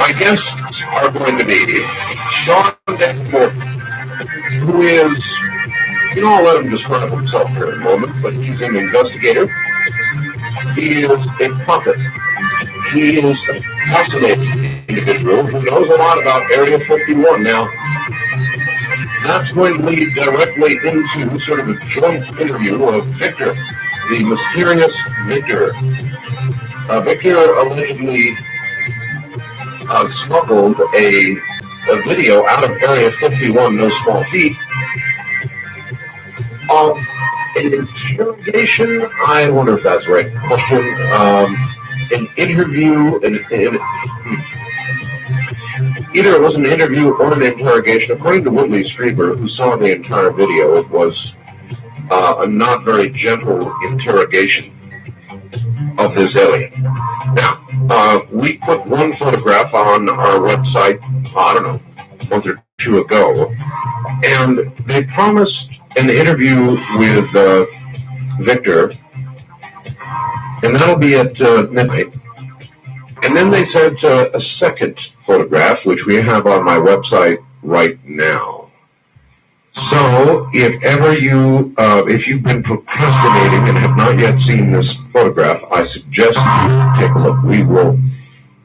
My guests are going to be Sean Morton, who is, I'll let him describe himself here in a moment, but he's an investigator. He is a prophet. He is a fascinating individual who knows a lot about Area 51. Now, that's going to lead directly into sort of a joint interview of Victor, the mysterious Victor. Victor allegedly smuggled a video out of Area 51, no small feat, of an interrogation. I wonder if that's the right question. An interview, either it was an interview or an interrogation. According to Whitley Strieber, who saw the entire video, it was a not very gentle interrogation of this alien. Now, we put one photograph on our website, I don't know, a month or two ago, and they promised an interview with Victor, and that'll be at midnight. And then they sent a second photograph, which we have on my website right now. So, if ever if you've been procrastinating and have not yet seen this photograph, I suggest you take a look. We will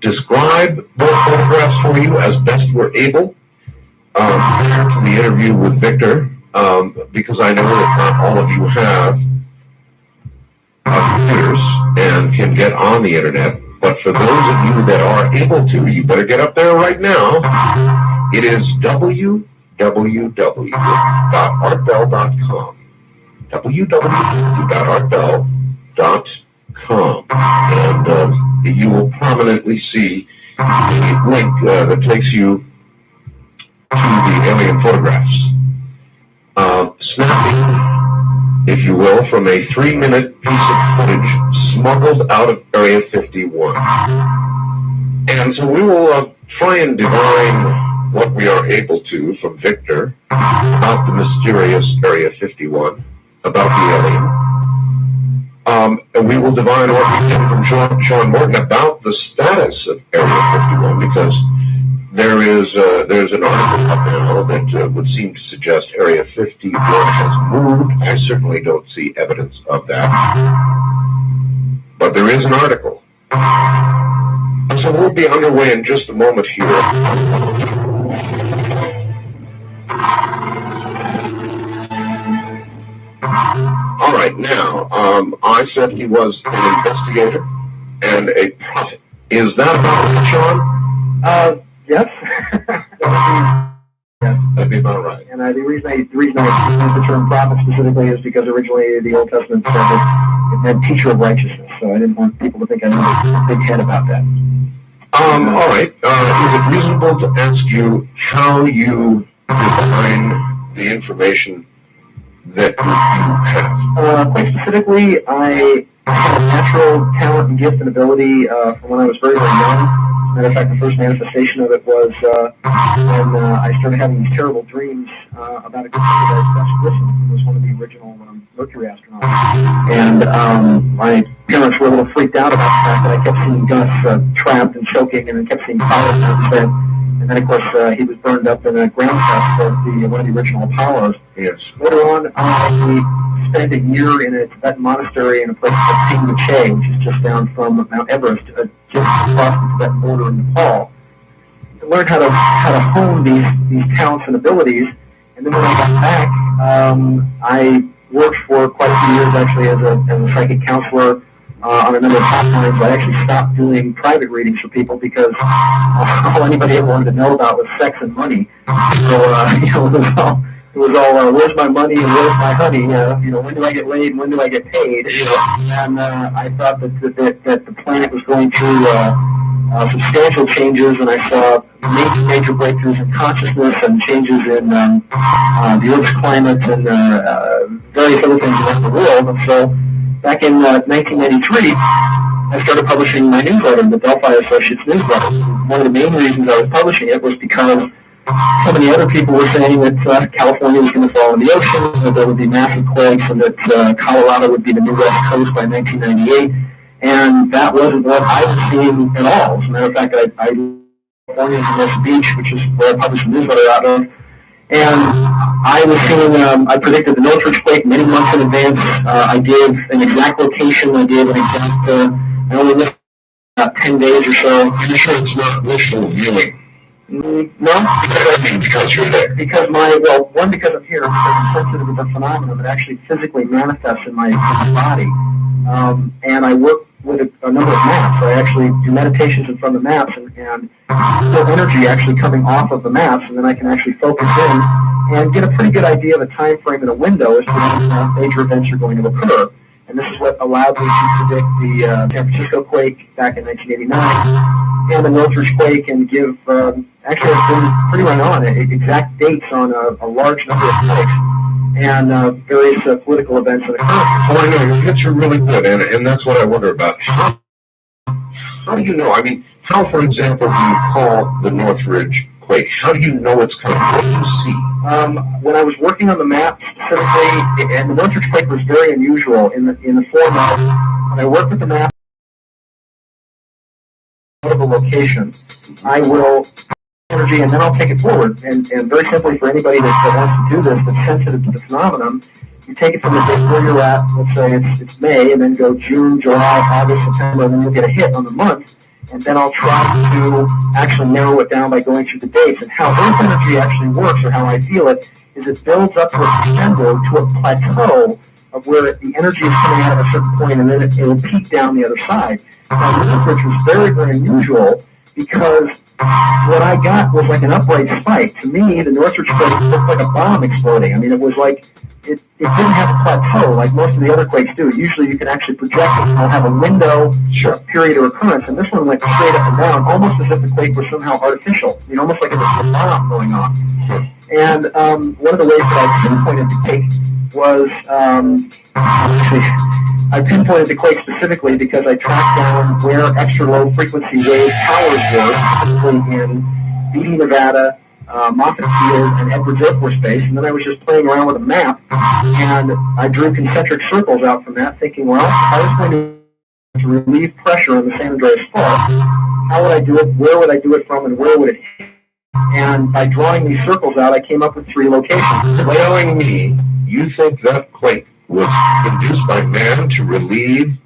describe both photographs for you as best we're able prior to the interview with Victor, because I know that not all of you have computers and can get on the internet. But for those of you that are able to, you better get up there right now. It is www.artbell.com. www.artbell.com. And you will prominently see the link that takes you to the alien photographs. Snapping, if you will, from a 3-minute piece of footage smuggled out of Area 51. And so we will try and divine what we are able to from Victor about the mysterious Area 51, about the alien. And we will divine what we can from Sean Morton about the status of Area 51, because there's an article up now that would seem to suggest Area 51 has moved. I certainly don't see evidence of that. But there is an article. So we'll be underway in just a moment here. All right, now, I said he was an investigator and a prophet. Is that about it, Sean? Yes. That'd be about right. And the reason I use the term prophet specifically is because originally the Old Testament said that it meant teacher of righteousness, so I didn't want people to think I had a big head about that. All right. Is it reasonable to ask you how you define the information that you have? Quite specifically, I had a natural talent and gift and ability from when I was very, very young. As a matter of fact, the first manifestation of it was when I started having these terrible dreams about a good friend of ours, Gus Grissom, who was one of the original Mercury astronauts. And my parents were a little freaked out about the fact that I kept seeing Gus trapped and choking, and I kept seeing fire down his head. And then, of course, he was burned up in a ground test of one of the original Apollos. Yes. Later on, we spent a year in a Tibetan monastery in a place called Tingluche, which is just down from Mount Everest, just across the Tibetan border in Nepal. To learn how to hone these talents and abilities. And then when I got back, I worked for quite a few years actually as a psychic counselor on a number of hotlines. I actually stopped doing private readings for people because all anybody ever wanted to know about was sex and money. So it was all where's my money and where's my honey? When do I get laid and when do I get paid? And I thought that the planet was going through substantial changes, and I saw major breakthroughs in consciousness and changes in the Earth's climate and various other things around the world. And so back in 1993, I started publishing my newsletter, the Delphi Associates newsletter. One of the main reasons I was publishing it was because so many other people were saying that California was going to fall in the ocean, that there would be massive quakes, and that Colorado would be the new West Coast by 1998. And that wasn't what I was seeing at all. As a matter of fact, I California, Hermosa Beach, which is where I publish a newsletter out of. And I was seeing, I predicted the Northridge quake many months in advance. I gave an exact location. I gave an exact, I only missed about 10 days or so. I'm sure it's not wishful viewing. No, Because you're there. because one, because I'm here, because I'm sensitive to the phenomenon that actually physically manifests in my body. And I work with a number of maps. I actually do meditations in front of the maps and feel energy actually coming off of the maps, and then I can actually focus in and get a pretty good idea of a time frame and a window as to when major events are going to occur. And this is what allowed me to predict the San Francisco quake back in 1989 and the Northridge quake, and give, actually it's been pretty right on, exact dates on a large number of quakes and various political events that occur. Oh, I know, your hits are really good, and that's what I wonder about. How do you know? I mean, how, for example, do you call the Northridge quake? How do you know it's coming? What do you see? When I was working on the map specifically, and the Northridge quake was very unusual in the form of, when I work with the map of a location, I will energy, and then I'll take it forward. And very simply, for anybody that wants to do this, that's sensitive to the phenomenon, you take it from the date where you're at, let's say it's May, and then go June, July, August, September, and then you'll get a hit on the month. And then I'll try to actually narrow it down by going through the dates. And how Earth energy actually works, or how I feel it, is it builds up to a crescendo, to a plateau of where the energy is coming out at a certain point, and then it will peak down the other side. Now, Northridge was very, very unusual because what I got was like an upright spike. To me, the Northridge quake looked like a bomb exploding. I mean, it was like, it didn't have a plateau like most of the other quakes do. Usually you can actually project it. It'll have a window, a period of occurrence, and this one went straight up and down, almost as if the quake was somehow artificial. I mean, almost like it was a bomb going off. And one of the ways that I pinpointed the quake was, I pinpointed the quake specifically because I tracked down where extra low frequency wave towers were, specifically in Beatty, Nevada, Moffett Field, and Edwards Air Force Base, and then I was just playing around with a map, and I drew concentric circles out from that, thinking, well, if I was going to relieve pressure on the San Andreas Fault, how would I do it, where would I do it from, and where would it hit? And by drawing these circles out, I came up with 3 locations. Telling me you think that quake was induced by man to relieve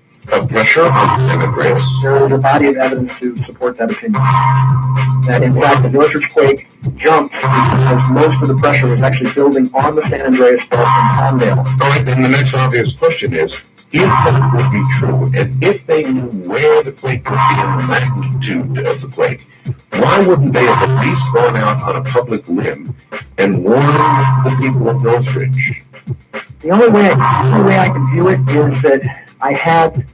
pressure on San Andreas? There is a body of evidence to support that opinion. That in fact the Northridge quake jumped because most of the pressure was actually building on the San Andreas Fault in Palmdale. All right, then the next obvious question is, if that would be true, and if they knew where the quake would be and the magnitude of the quake, why wouldn't they have at least gone out on a public limb and warned the people of Northridge? The only way I can view it is that I had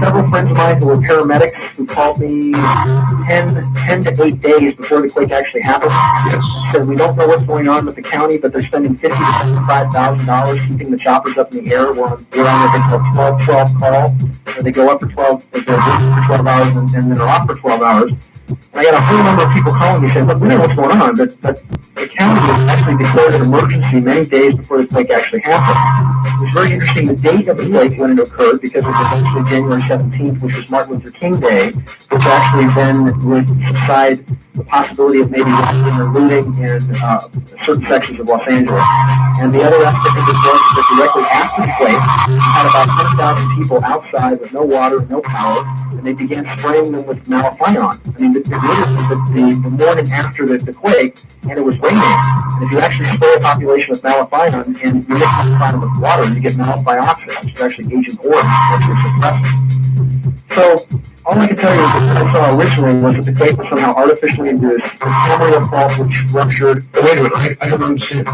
several friends of mine who were paramedics who called me 10 to 8 days before the quake actually happened. Yes. Said, we don't know what's going on with the county, but they're spending $50,000 to $75,000 keeping the choppers up in the air. We're on what they call 12-12 call, where they go up for 12, they're working for 12 hours and then they're off for 12 hours. And I got a whole number of people calling me saying, look, we don't know what's going on, but the county actually declared an emergency many days before the quake actually happened. It was very interesting, the date of the quake when it occurred, because it was actually January 17th, which was Martin Luther King Day, which actually then would subside the possibility of maybe rioting or looting in certain sections of Los Angeles. And the other aspect of this was that directly after the quake, you had about 100,000 people outside with no water, no power, and they began spraying them with malathion. I mean, literally the morning after the quake, and it was raining. And if you actually spray a population with malathion and you mix malathion with water, you get malathion, which is actually Agent Orange, which is suppressant. So all I can tell you is that what I saw originally was that the quake was somehow artificially induced. The Camarillo fault, which ruptured. Wait a minute, I don't understand.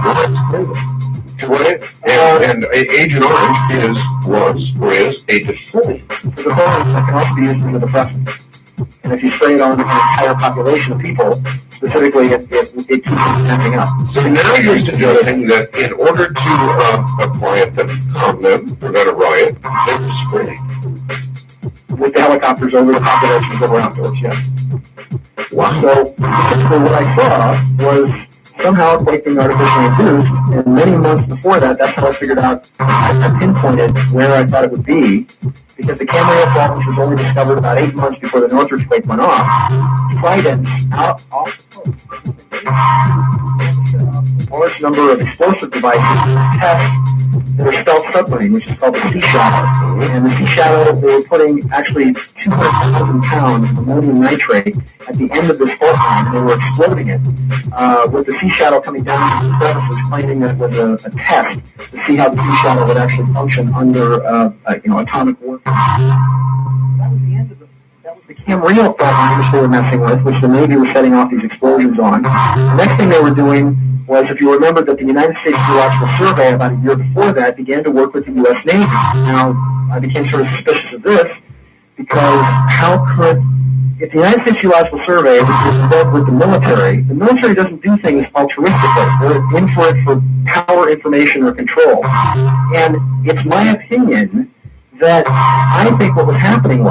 What? And Agent Orange is a deterrent. The deterrent that can also be used as a depressant. And if you spray it on an entire population of people, specifically, it keeps them snapping up. So now you're suggesting that in order to quiet them, calm them, prevent a riot, they were spraying with the helicopters over the populations that were outdoors, yes. Wow. So what I saw was somehow a quake being artificially induced, and many months before that, that's how I figured out, I pinpointed where I thought it would be, because the Camarillo fault, which was only discovered about 8 months before the Northridge quake went off, Trident out off the coast. A large number of explosive devices to test their stealth submarine, which is called the Sea Shadow. And the Sea Shadow, they were putting actually 200,000 pounds of ammonium nitrate at the end of this fault line, and they were exploding it, with the Sea Shadow coming down to the crevices, claiming that it was a test to see how the Sea Shadow would actually function under atomic warfare. That was the end of the Camarillo fault line which they were messing with, which the Navy was setting off these explosions on. The next thing they were doing was, if you remember, that the United States Geological Survey about a year before that began to work with the U.S. Navy. Now, I became sort of suspicious of this because if the United States Geological Survey is involved with the military doesn't do things altruistically. They're in for it for power, information, or control. And it's my opinion that I think what was happening is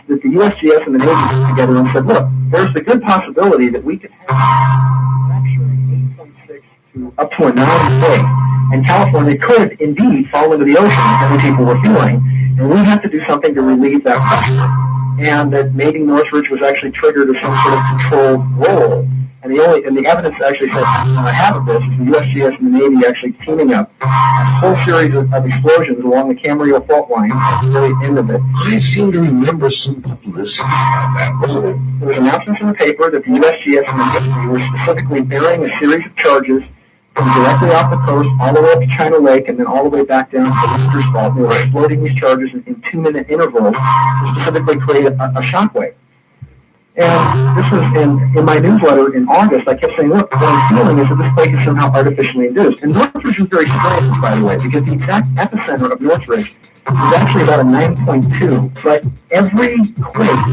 that the USGS and the Navy got together and said, look, there's the good possibility that we could have fracturing 8.6 to up to a 9 quake, and California could indeed fall into the ocean, as many people were feeling, and we have to do something to relieve that pressure. And that maybe Northridge was actually triggered as some sort of controlled roll. And the evidence actually said I have of this is the USGS and the Navy actually teaming up a whole series of explosions along the Camarillo fault line at the very end of it. I seem to remember some publicity about that, wasn't it? There was announcements in the paper that the USGS and the Navy were specifically bearing a series of charges from directly off the coast all the way up to China Lake and then all the way back down to the Winters Fault. They were exploding these charges in 2-minute intervals to specifically create a shockwave. And this was in my newsletter in August. I kept saying, look, what I'm feeling is that this quake is somehow artificially induced. And Northridge was very strange, by the way, because the exact epicenter of Northridge is actually about a 9.2. But every quake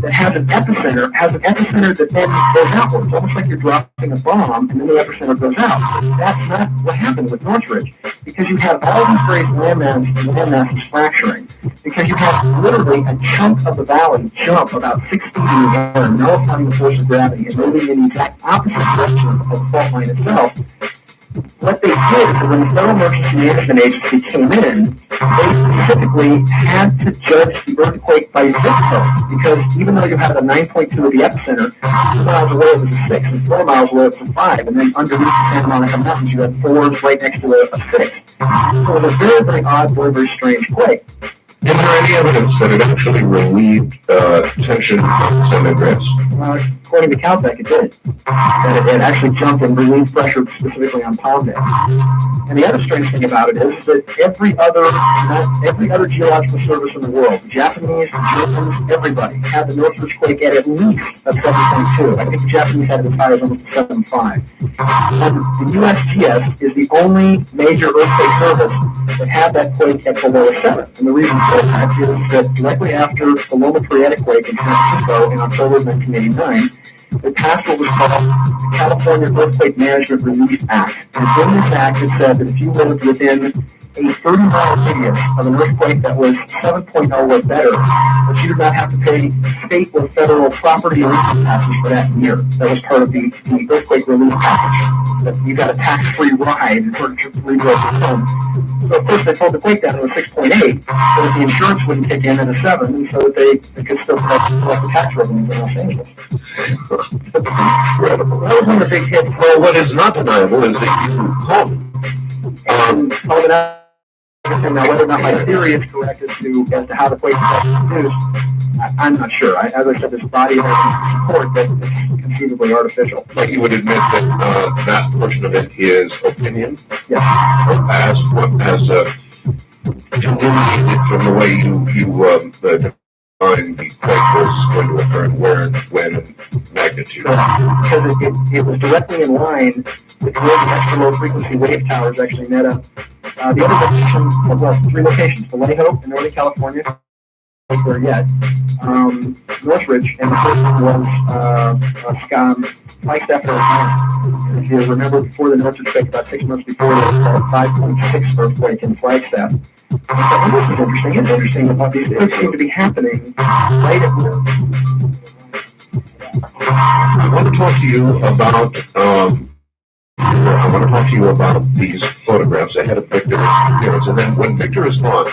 that has an epicenter that then goes outwards, almost like you're dropping a bomb and then the epicenter goes out. That's not what happened with Northridge, because you have all these various landmasses fracturing, because you have literally a chunk of the valley jump about 6 feet in the air, nullifying the force of gravity and moving in the exact opposite direction of the fault line itself. What they did is when the Federal Emergency Management Agency came in, they specifically had to judge the earthquake by zip code, because even though you had a 9.2 at the epicenter, 2 miles away it was a 6, and 4 miles away it was a 5, and then underneath the Santa Monica Mountains you had 4s right next to a 6. So it was a very, very odd, very, very strange quake. Is there any evidence that it actually relieved tension on San Andreas? According to Caltech, it did. That it actually jumped and relieved pressure specifically on Palmdale. And the other strange thing about it is that every other geological service in the world, the Japanese, the Germans, everybody, had the Northridge quake at least a 7.2. I think the Japanese had it as high as almost a 7.5. And the USGS is the only major earthquake service that had that quake at below a 7. And the reason for that is that directly after the Loma Prieta quake in San Francisco in October of 1989, they passed what was called the California Earthquake Management Relief Act. And in this act, it said that if you lived within a 30-mile radius of an earthquake that was 7.0 or better, that you did not have to pay state or federal property or income taxes for that year. That was part of the earthquake relief package. That you got a tax-free ride in order to rebuild your home. So, of course, they pulled the quake down to a 6.8, so that the insurance wouldn't kick in at a 7, and so that they could still collect the tax revenues in Los Angeles. Incredible. That was one of the big hits. Well, what is not deniable is that you called Called it out. Now, whether or not my theory is correct as to how the quake was produced, I'm not sure. As I said, there's a body of support that it's conceivably artificial. But you would admit that that portion of it is opinion? Yes. As delineated from the way you defined the quake was going to occur and where and when and magnitude. Because it was directly in line with where the extra low frequency wave towers actually met up. The other location, well, 3 locations, Vallejo in Northern California, not there yet, Northridge, and the first one was Flagstaff, Arizona. If you remember, before the Northridge quake, about 6 months before, there was a 5.6 earthquake in Flagstaff. And I thought, well, this is interesting. It's interesting that these things seem to be happening right at where. I want to talk to you about these photographs ahead of Victor's appearance, and then when Victor is gone,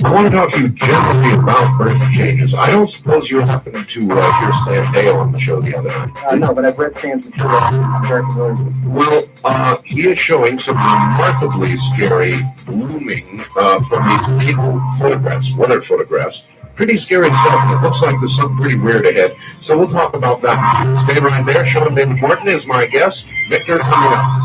I want to talk to you generally about birth changes. I don't suppose you happened to hear Stan Dale on the show the other night. No, but I've read Stan's material. I'm very familiar with it. Well, he is showing some remarkably scary blooming from these people photographs, weather photographs. Pretty scary stuff, and it looks like there's something pretty weird ahead. So we'll talk about that. Stay right there. Sean David Morton is my guest. Victor coming up.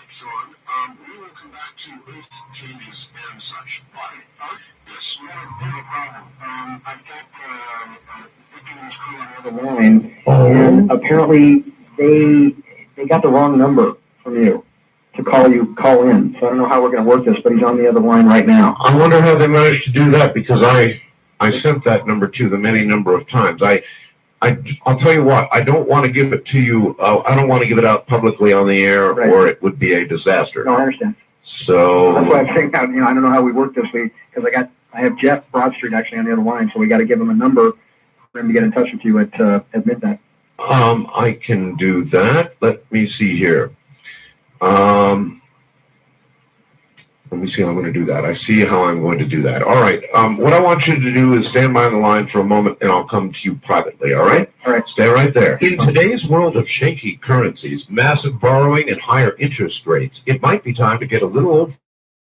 Sean, we will come back to earth changes and such. Yes, we have a problem. I've got Victor's crew on the other Line, and apparently they got the wrong number from you to call in. So I don't know how we're going to work this, but he's on the other line right now. I wonder how they managed to do that, because I sent that number to them any number of times. I'll tell you what, I don't want to give it to you, I don't want to give it out publicly on the air, Right. or it would be a disaster. No, I understand. So That's why I'm saying, I don't know how we work this week, because I have Jeff Broadstreet actually on the other line, so we got to give him a number for him to get in touch with you at midnight. I can do that. Let me see here. Let me see how I'm going to do that. I see how I'm going to do that. All right. What I want you to do is stand by the line for a moment, and I'll come to you privately. All right? All right. Stay right there. In today's world of shaky currencies, massive borrowing, and higher interest rates, it might be time to get a little old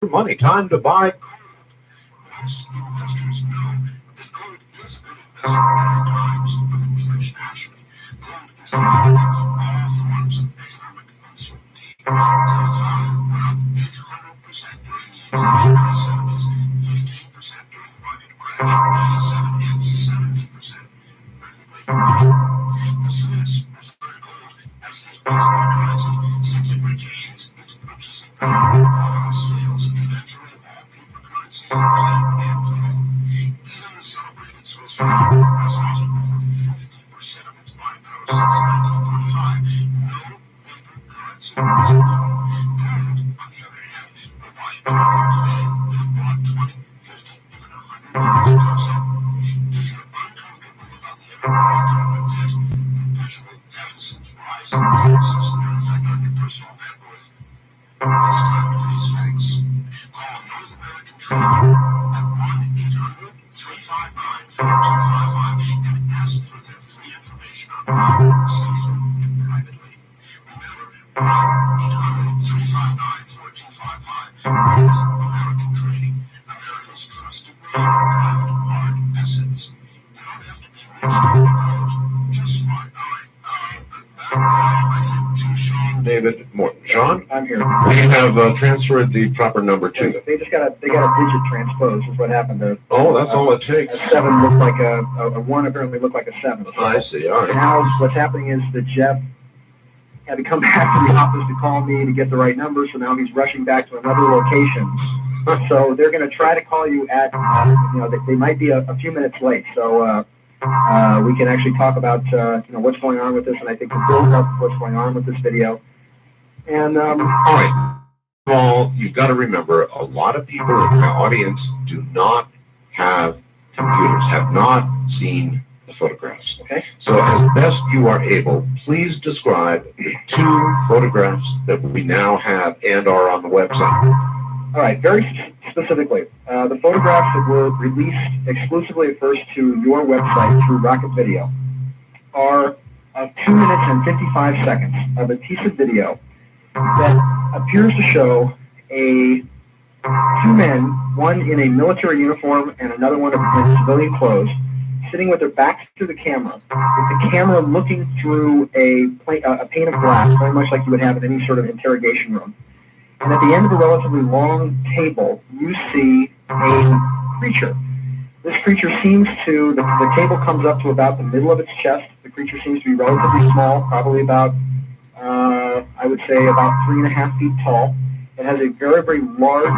money. Time to buy. Investors know that gold is a good investment in times of inflation. Actually, gold is all forms of economic uncertainty. Gold's value went up 800% during the years of the 70s, 15% during the market crash, 87 and 70% during the Great Depression. The Swiss refer to gold as the ultimate currency since it retains its purchasing power. Sales eventually all paper currencies flee and fall. Even the celebrated Swiss franc has lost over 50% of its buying power since 1945. No paper currency is gone. Gold, on the other hand, will buy anything today that it bought 20, 50, even 100 years ago. So, if you're uncomfortable about the ever-growing government debt, perpetual deficits, rising prices, and their effect on your personal net worth, it's time to face facts. Call North American Trading at 1-800-359-4255 and ask for their free information on how to sell them privately. Remember, 1-800-359-4255. North American Trading, America's trusted name in private hard assets. You don't have to be rich to own gold, just smart. All right, I think to Sean David Morton. Sean, I'm here. we have transferred the proper number to them. They got a digit transpose is what happened. Oh, that's all it takes. A 7 looked like a 1 apparently looked like a 7. I see. All right. Now what's happening is that Jeff had to come back to the office to call me to get the right number, so now he's rushing back to another location. So they're going to try to call you at, they might be a few minutes late. So we can actually talk about, what's going on with this, and I think to build up what's going on with this video. And All right. Well, you've got to remember, a lot of people in my audience do not have computers have not seen the photographs. Okay. So as best you are able, please describe the 2 photographs that we now have and are on the website. All right, very specifically, the photographs that were released exclusively at first to your website through Rocket Video are 2 minutes and 55 seconds of a piece of video that appears to show 2 men, one in a military uniform and another one in civilian clothes, sitting with their backs to the camera, with the camera looking through a pane of glass, very much like you would have in any sort of interrogation room. And at the end of a relatively long table, you see a creature. This creature seems to, the table comes up to about the middle of its chest. The creature seems to be relatively small, probably about, I would say about 3.5 feet tall. It has a very, very large,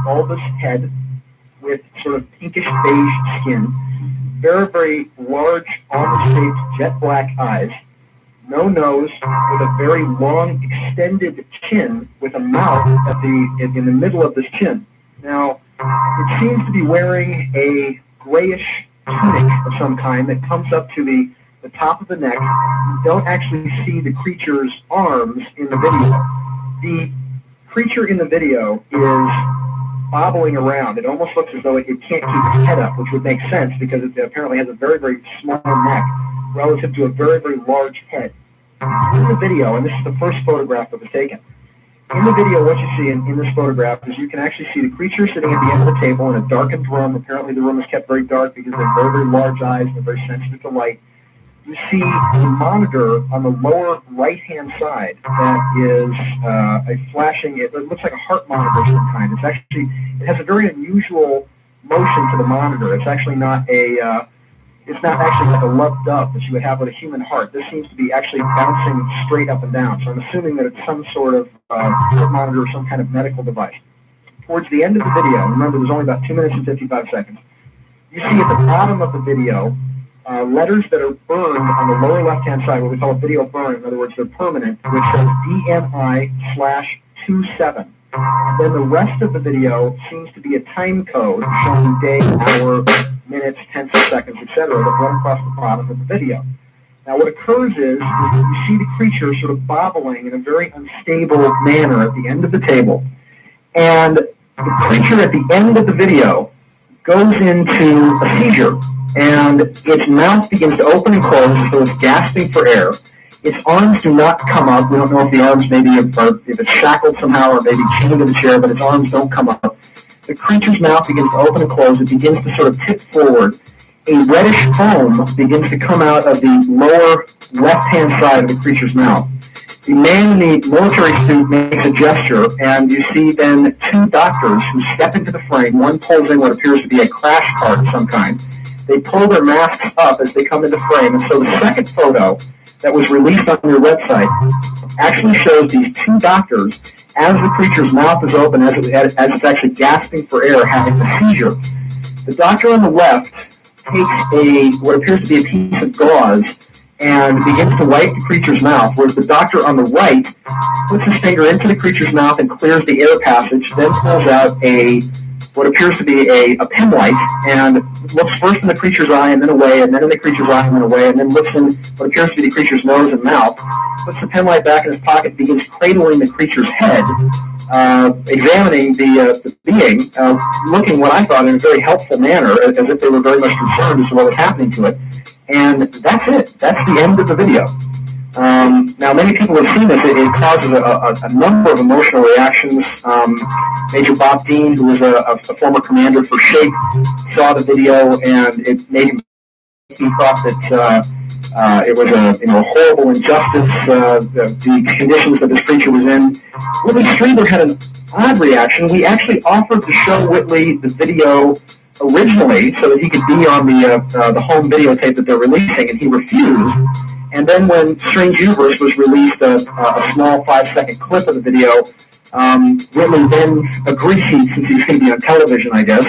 bulbous head with sort of pinkish beige skin, very, very large, almond-shaped, jet black eyes, no nose, with a very long, extended chin, with a mouth in the middle of this chin. Now, it seems to be wearing a grayish tunic of some kind that comes up to the top of the neck. You don't actually see the creature's arms in the video. The creature in the video is bobbling around. It almost looks as though it can't keep its head up, which would make sense because it apparently has a very, very small neck relative to a very, very large head. In the video, and this is the first photograph that was taken, in the video what you see in this photograph is you can actually see the creature sitting at the end of the table in a darkened room. Apparently the room is kept very dark because they have very, very large eyes and they're very sensitive to light. You see a monitor on the lower right-hand side that is a flashing, it looks like a heart monitor of some kind. It has a very unusual motion to the monitor. It's actually not it's not actually like a loved dove that you would have with a human heart. This seems to be actually bouncing straight up and down. So I'm assuming that it's some sort of heart monitor or some kind of medical device. Towards the end of the video, remember there's only about 2 minutes and 55 seconds, you see at the bottom of the video letters that are burned on the lower left-hand side, what we call a video burn. In other words, they're permanent, which says DNI/27. And then the rest of the video seems to be a time code showing day, hour, minutes, tenths of seconds, etc., that run across the bottom of the video. Now, what occurs is you see the creature sort of bobbling in a very unstable manner at the end of the table, and the creature at the end of the video goes into a seizure, and its mouth begins to open and close as though it's gasping for air. Its arms do not come up. We don't know if the arms maybe if it's shackled somehow or maybe chained to the chair, but its arms don't come up. The creature's mouth begins to open and close. It begins to sort of tip forward. A reddish foam begins to come out of the lower left-hand side of the creature's mouth. The man in the military suit makes a gesture, and you see then 2 doctors who step into the frame. One pulls in what appears to be a crash cart of some kind. They pull their masks up as they come into frame, and so the second photo that was released on your website actually shows these 2 doctors as the creature's mouth is open, as it's actually gasping for air, having a seizure. The doctor on the left takes what appears to be a piece of gauze and begins to wipe the creature's mouth, whereas the doctor on the right puts his finger into the creature's mouth and clears the air passage, then pulls out what appears to be a pen light and looks first in the creature's eye and then away, and then in the creature's eye and then away, and then looks in what appears to be the creature's nose and mouth, puts the pen light back in his pocket, begins cradling the creature's head, examining the being, looking what I thought in a very helpful manner, as if they were very much concerned as to what was happening to it. And that's it. That's the end of the video. Now, many people have seen this. It causes a number of emotional reactions. Major Bob Dean, who was a former commander for SHAPE, saw the video, and it made him, he thought that it was a horrible injustice, the conditions that this creature was in. Whitley Strieber had an odd reaction. We actually offered to show Whitley the video originally so that he could be on the home videotape that they're releasing, and he refused. And then when Strange Universe was released, a small 5-second clip of the video, Whitley then agreed, since he was going to be on television, I guess,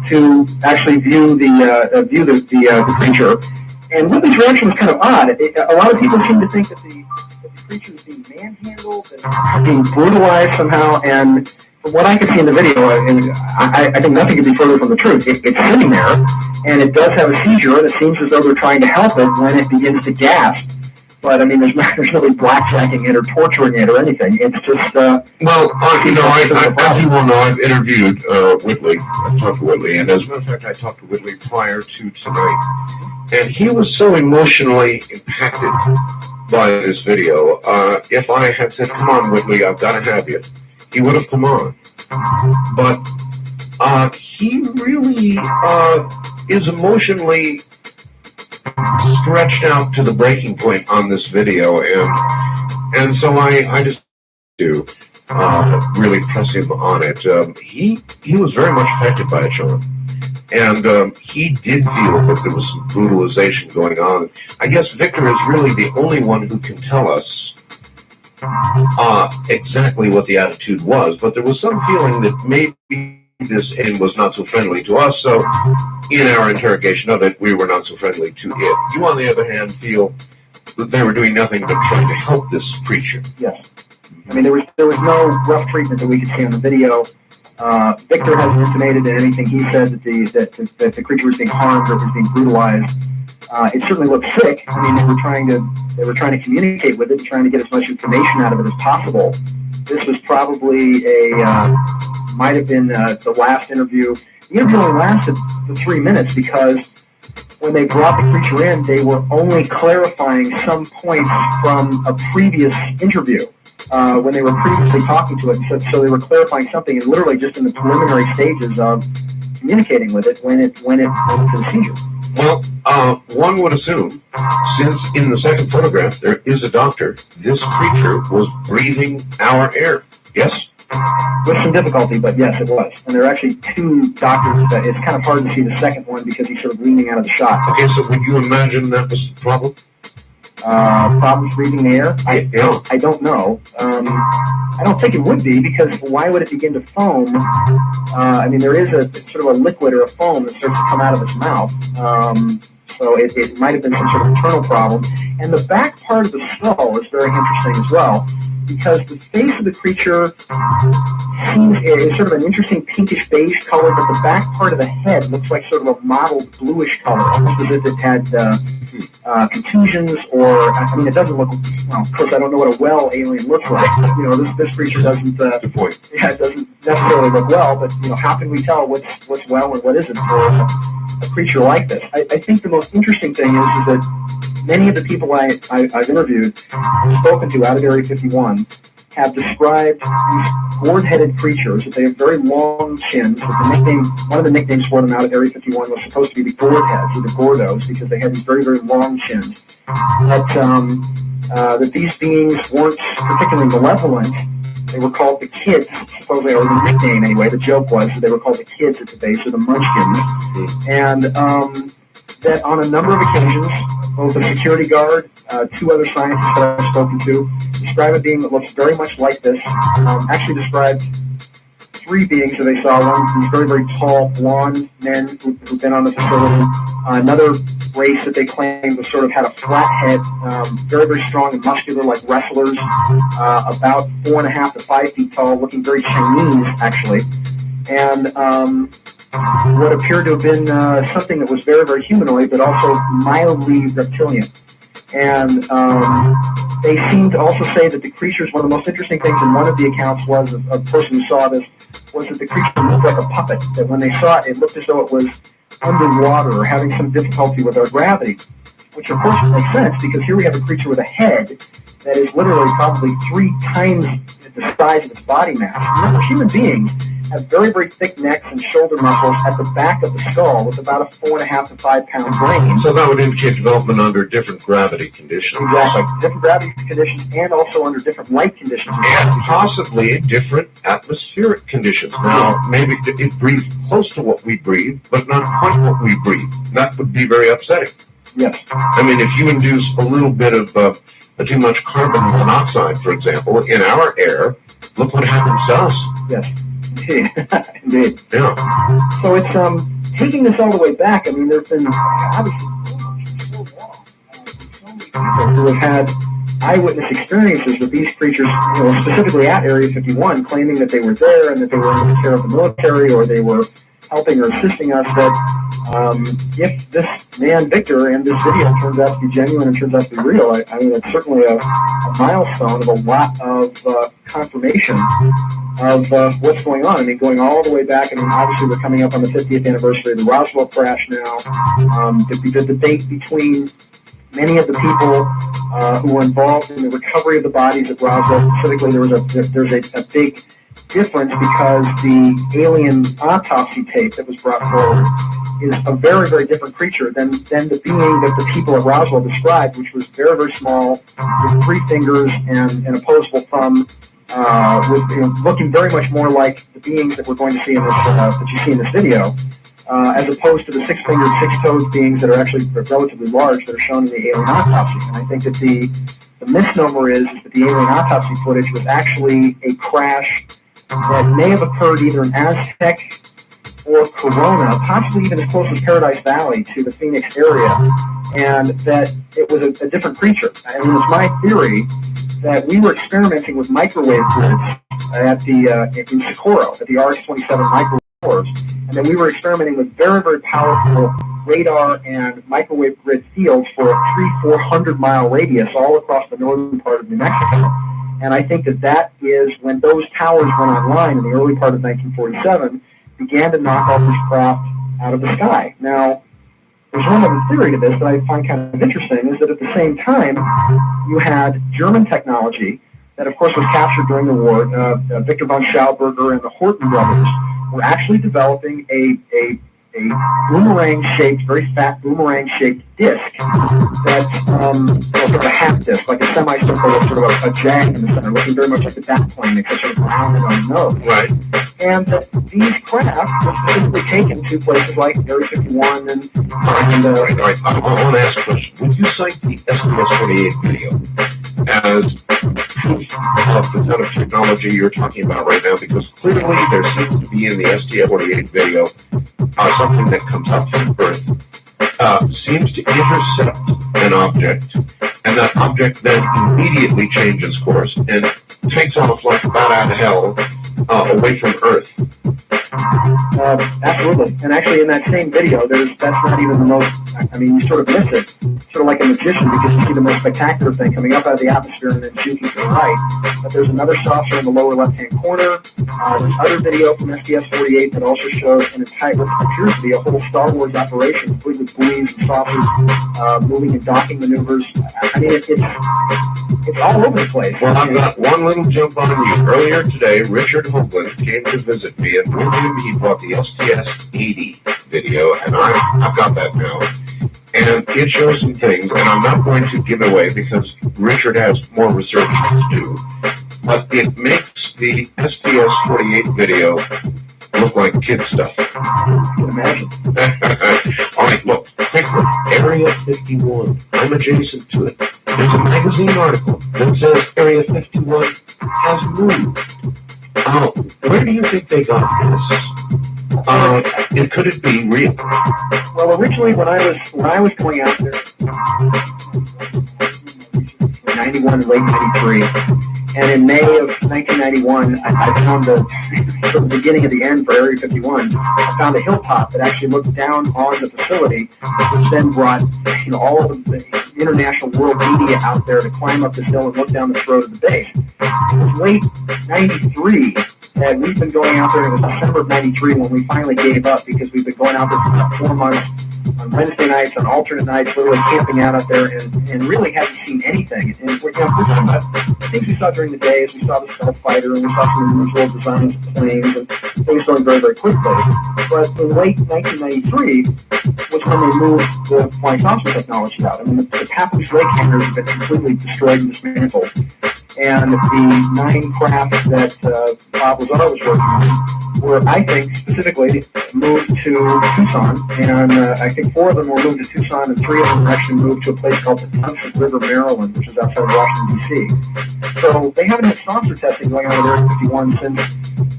to actually view the creature. And Whitley's reaction was kind of odd. A lot of people seem to think that the creature is being manhandled, and being brutalized somehow, and from what I could see in the video, and I think nothing could be further from the truth. It's sitting there, and it does have a seizure, and it seems as though they're trying to help it when it begins to gasp. But I mean, there's nobody blackjacking it or torturing it or anything. It's just as you will know, I've interviewed Whitley. I've talked to Whitley, and as a matter of fact, I talked to Whitley prior to tonight, and he was so emotionally impacted by this video. If I had said, "Come on, Whitley, I've got to have you," he would have come on. But he really is emotionally stretched out to the breaking point on this video, and so I just do really press him on it. He was very much affected by it, Sean, and he did feel that there was some brutalization going on. I guess Victor is really the only one who can tell us exactly what the attitude was, but there was some feeling that maybe this end was not so friendly to us, so in our interrogation of it, we were not so friendly to it. You, on the other hand, feel that they were doing nothing but trying to help this creature. yes. I mean, there was no rough treatment that we could see on the video. Victor hasn't intimated in anything he said that the creature was being harmed or was being brutalized. It certainly looked sick. I mean, they were trying to communicate with it, and trying to get as much information out of it as possible. This was probably might have been the last interview. The interview only lasted for 3 minutes because when they brought the creature in, they were only clarifying some points from a previous interview when they were previously talking to it. So they were clarifying something, and literally just in the preliminary stages of communicating with it when it went to the seizure. Well, one would assume, since in the second photograph there is a doctor, this creature was breathing our air. Yes? With some difficulty, but yes, it was. And there are actually two doctors. It's kind of hard to see the second one because he's sort of leaning out of the shot. Okay, so would you imagine that was the problem? Problems breathing the air? I don't know. I don't think it would be, because why would it begin to foam? I mean, there is a sort of a liquid or a foam that starts to come out of its mouth. So it might have been some sort of internal problem. And the back part of the skull is very interesting as well, because the face of the creature is sort of an interesting pinkish beige color, but the back part of the head looks like sort of a mottled bluish color, almost as if it had contusions, or, I mean, it doesn't look, well, of course, I don't know what a well alien looks like. You know, this creature doesn't, Good point. Yeah, it doesn't necessarily look well, but, you know, how can we tell what's well and what isn't for a creature like this? I think the most interesting thing is that many of the people I've interviewed, spoken to out of Area 51, have described these gourd-headed creatures, that they have very long chins. One of the nicknames for them out of Area 51 was supposed to be the gourd heads, or the gordos, because they had these very, very long chins. That these beings weren't particularly malevolent. They were called the kids, supposedly, or the nickname anyway. The joke was that they were called the kids at the base, or the munchkins. And that on a number of occasions, both a security guard, two other scientists that I've spoken to, describe a being that looks very much like this. Actually described three beings that they saw. One, these very, very tall, blonde men who've been on the facility. Another race that they claimed was sort of had a flat head, very, very strong and muscular, like wrestlers, about 4.5 to 5 feet tall, looking very Chinese, actually. And what appeared to have been something that was very, very humanoid, but also mildly reptilian. And they seem to also say that the creatures, one of the most interesting things in one of the accounts was, of a person who saw this, was that the creature looked like a puppet, that when they saw it, it looked as though it was underwater or having some difficulty with our gravity, which of course makes sense, because here we have a creature with a head that is literally probably 3 times the size of its body mass. Remember, human beings have very, very thick necks and shoulder muscles at the back of the skull, with about a 4.5 to 5 pound brain. So that would indicate development under different gravity conditions. Exactly. Different gravity conditions, and also under different light conditions. And possibly different atmospheric conditions. Now, maybe it breathes close to what we breathe, but not quite what we breathe. That would be very upsetting. Yes. I mean, if you induce a little bit of too much carbon monoxide, for example, in our air, look what happens to us. Yes. Indeed. Yeah. So it's taking this all the way back. I mean, there've been obviously so long, so many people who have had eyewitness experiences with these creatures, specifically at Area 51, claiming that they were there and that they were in the care of the military or they were helping or assisting us, that if this man, Victor, and this video turns out to be genuine and turns out to be real, I mean, it's certainly a milestone of a lot of confirmation of what's going on. I mean, going all the way back, I mean, obviously we're coming up on the 50th anniversary of the Roswell crash now. The debate between many of the people who were involved in the recovery of the bodies at Roswell, specifically, there's a big difference because the alien autopsy tape that was brought forward is a very, very different creature than the being that the people at Roswell described, which was very, very small, with 3 fingers and an opposable thumb, looking very much more like the beings that we're going to see in this that you see in this video, as opposed to the 6-fingered, 6-toed beings that are actually relatively large that are shown in the alien autopsy. And I think that the misnomer is that the alien autopsy footage was actually a crash that may have occurred either in Aztec or Corona, possibly even as close as Paradise Valley to the Phoenix area, and that it was a different creature. I mean, it's my theory that we were experimenting with microwave grids in Socorro, at the RX-27 microwave cores, and then we were experimenting with very, very powerful radar and microwave grid fields for a 300-400 mile radius all across the northern part of New Mexico. And I think that is when those towers went online in the early part of 1947, began to knock all this craft out of the sky. Now, there's one other theory to this that I find kind of interesting, is that at the same time, you had German technology that, of course, was captured during the war. Victor von Schauberger and the Horten brothers were actually developing a boomerang-shaped, very fat boomerang-shaped disc that's sort of a half disc, like a semicircle with sort of a jag in the center, looking very much like the bat plane, except sort of rounded on the nose. Right. And these craft were specifically taken to places like Area 51 and All right. I want to ask a question. Would you cite the STS-48 video as proof of the kind of technology you're talking about right now? Because clearly there seems to be in the STS-48 video something that comes up from Earth, seems to intercept an object, and that object then immediately changes course and takes off like a bat out of hell away from Earth. Absolutely. And actually in that same video, that's not even the most, I mean, you sort of miss it, sort of like a magician, because you see the most spectacular thing coming up out of the atmosphere and then shooting to the right. But there's another saucer in the lower left-hand corner. There's other video from STS-48 that also shows an entire, what appears to be a whole Star Wars operation, complete with buoys and saucers, moving and docking maneuvers. I mean, it's all over the place. Well, I've got one little jump on you. Earlier today, Richard Hoagland came to visit me, and with him he brought the STS-80 video, and I've got that now. And it shows some things, and I'm not going to give it away because Richard has more research to do, but it makes the STS-48 video look like kid stuff. I can imagine. All right, look, quick look. Area 51. I'm adjacent to it. There's a magazine article that says Area 51 has moved. Where do you think they got this? And could it be real? Well, originally when I was going out there, 91 and late 93, and in May of 1991, I found the beginning of the end for Area 51. I found a hilltop that actually looked down on the facility, which then brought all of the international world media out there to climb up this hill and look down the throat of the base. It was late 93, and we've been going out there, and it was December of 93 when we finally gave up, because we've been going out there for about 4 months, on Wednesday nights, on alternate nights, literally camping out there, and really haven't seen anything. And we're talking about the things we saw during the day, is we saw the stealth fighter, and we saw some unusual designs of planes, and things going very, very quickly. But in late 1993 was when they moved the flying saucer technology out. I mean, the Papoose Lake hangars have been completely destroyed and dismantled. And the 9 craft that Bob Lazar was working on were, I think, specifically moved to Tucson. And I think 4 of them were moved to Tucson, and 3 of them were actually moved to a place called the Tunson River, Maryland, which is outside of Washington, D.C. So they haven't had saucer testing going on at Area 51 since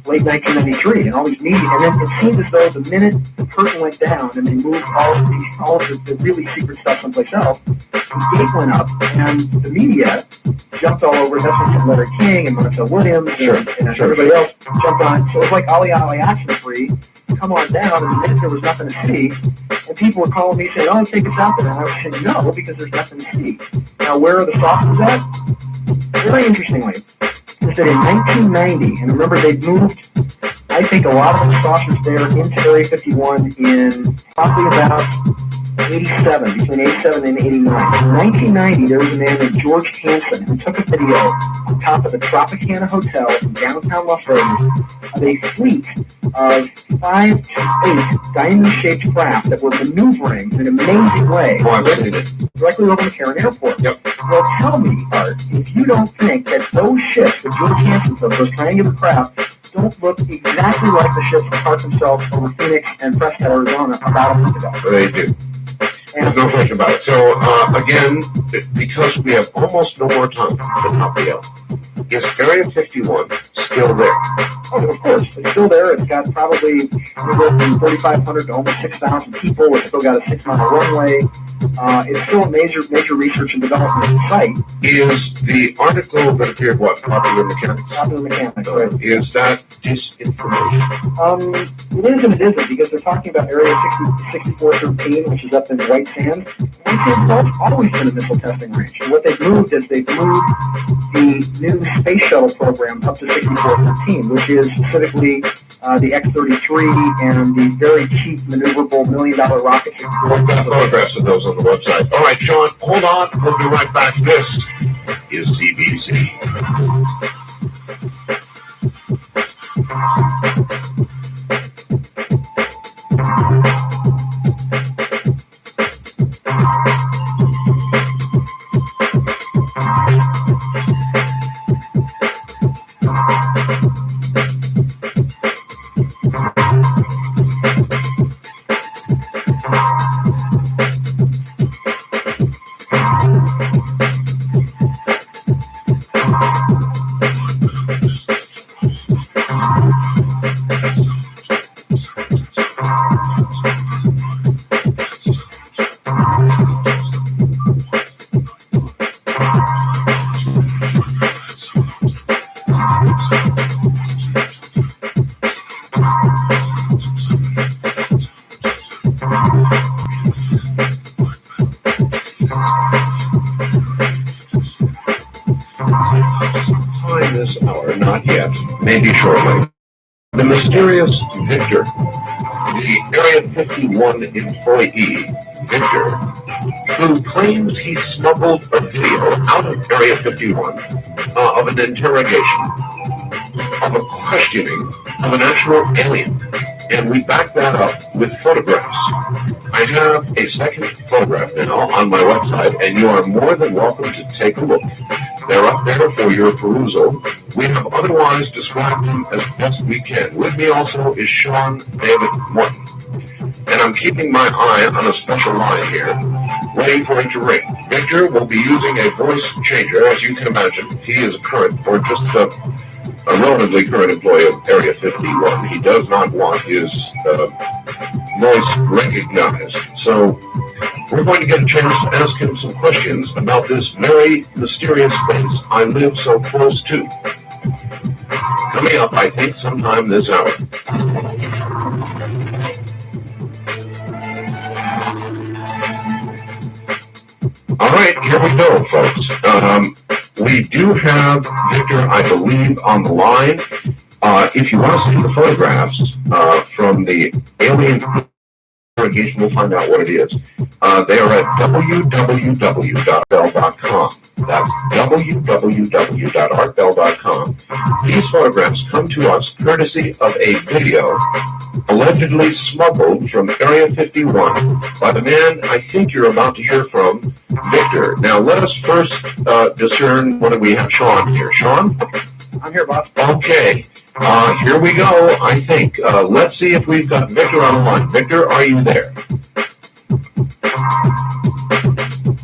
late 1993, and all these media, and then it seemed as though the minute the curtain went down and they moved all of the really secret stuff someplace else, the gate went up, and the media jumped all over. That's when Larry King and Marcel Williams and everybody else jumped on. So it was like Ali Ali action free. Come on down, and the minute there was nothing to see, and people were calling me saying, "Oh, take us out there," and I was saying, "No, because there's nothing to see." Now, where are the saucers at? Very interestingly, is that in 1990, and remember they moved, I think, a lot of the saucers there into Area 51 in probably about 87, between 87 and 89. In 1990, there was a man named George Hansen who took a video on top of the Tropicana Hotel in downtown Las Vegas of a fleet of 5 to 8 diamond-shaped craft that were maneuvering in an amazing way directly over McCarran Airport. Yep. Well, tell me, Art, if you don't think that those ships that George Hansen took, those triangular craft, don't look exactly like the ships that parked themselves over Phoenix and Prescott, Arizona about a month ago. They do. There's no question about it. So, again, because we have almost no more time to top the L, is Area 51 still there? Oh, of course. It's still there. It's got probably anywhere from 3,500 to almost 6,000 people. It's still got a 6-mile runway. It's still a major research and development site. Is the article that appeared, Popular Mechanics? Popular Mechanics, right. Is that disinformation? It is and it isn't, because they're talking about Area 6413, which is up in White Sands. White Sands has always been a missile testing range. And what they've moved is they've moved the new space shuttle program up to 6413, which is specifically the X-33 and the very cheap maneuverable $1 million rockets. We've got photographs of those on the website. All right, Sean, hold on. We'll be right back. This is CBC. This hour, not yet, maybe shortly. The mysterious Victor, the Area 51 employee, Victor, who claims he smuggled a video out of Area 51 of an interrogation, of a questioning of an actual alien. And we back that up with photographs. I have a second photograph now on my website, and you are more than welcome to take a look. They're up there for your perusal. We have otherwise described them as best we can. With me also is Sean David Morton. And I'm keeping my eye on a special line here, waiting for it to ring. Victor will be using a voice changer, as you can imagine. He is current, or just a relatively current employee of Area 51. He does not want his voice recognized. So we're going to get a chance to ask him some questions about this very mysterious place I live so close to. Coming up, I think, sometime this hour. All right, here we go, folks. We do have Victor, I believe, on the line. If you want to see the photographs from the alien interrogation, we'll find out what it is. They are at www.artbell.com. That's www.artbell.com. These photographs come to us courtesy of a video allegedly smuggled from Area 51 by the man I think you're about to hear from, Victor. Now, let us first discern whether we have Sean here. Sean? I'm here, boss. Okay. Here we go, I think. Let's see if we've got Victor on the line. Victor, are you there?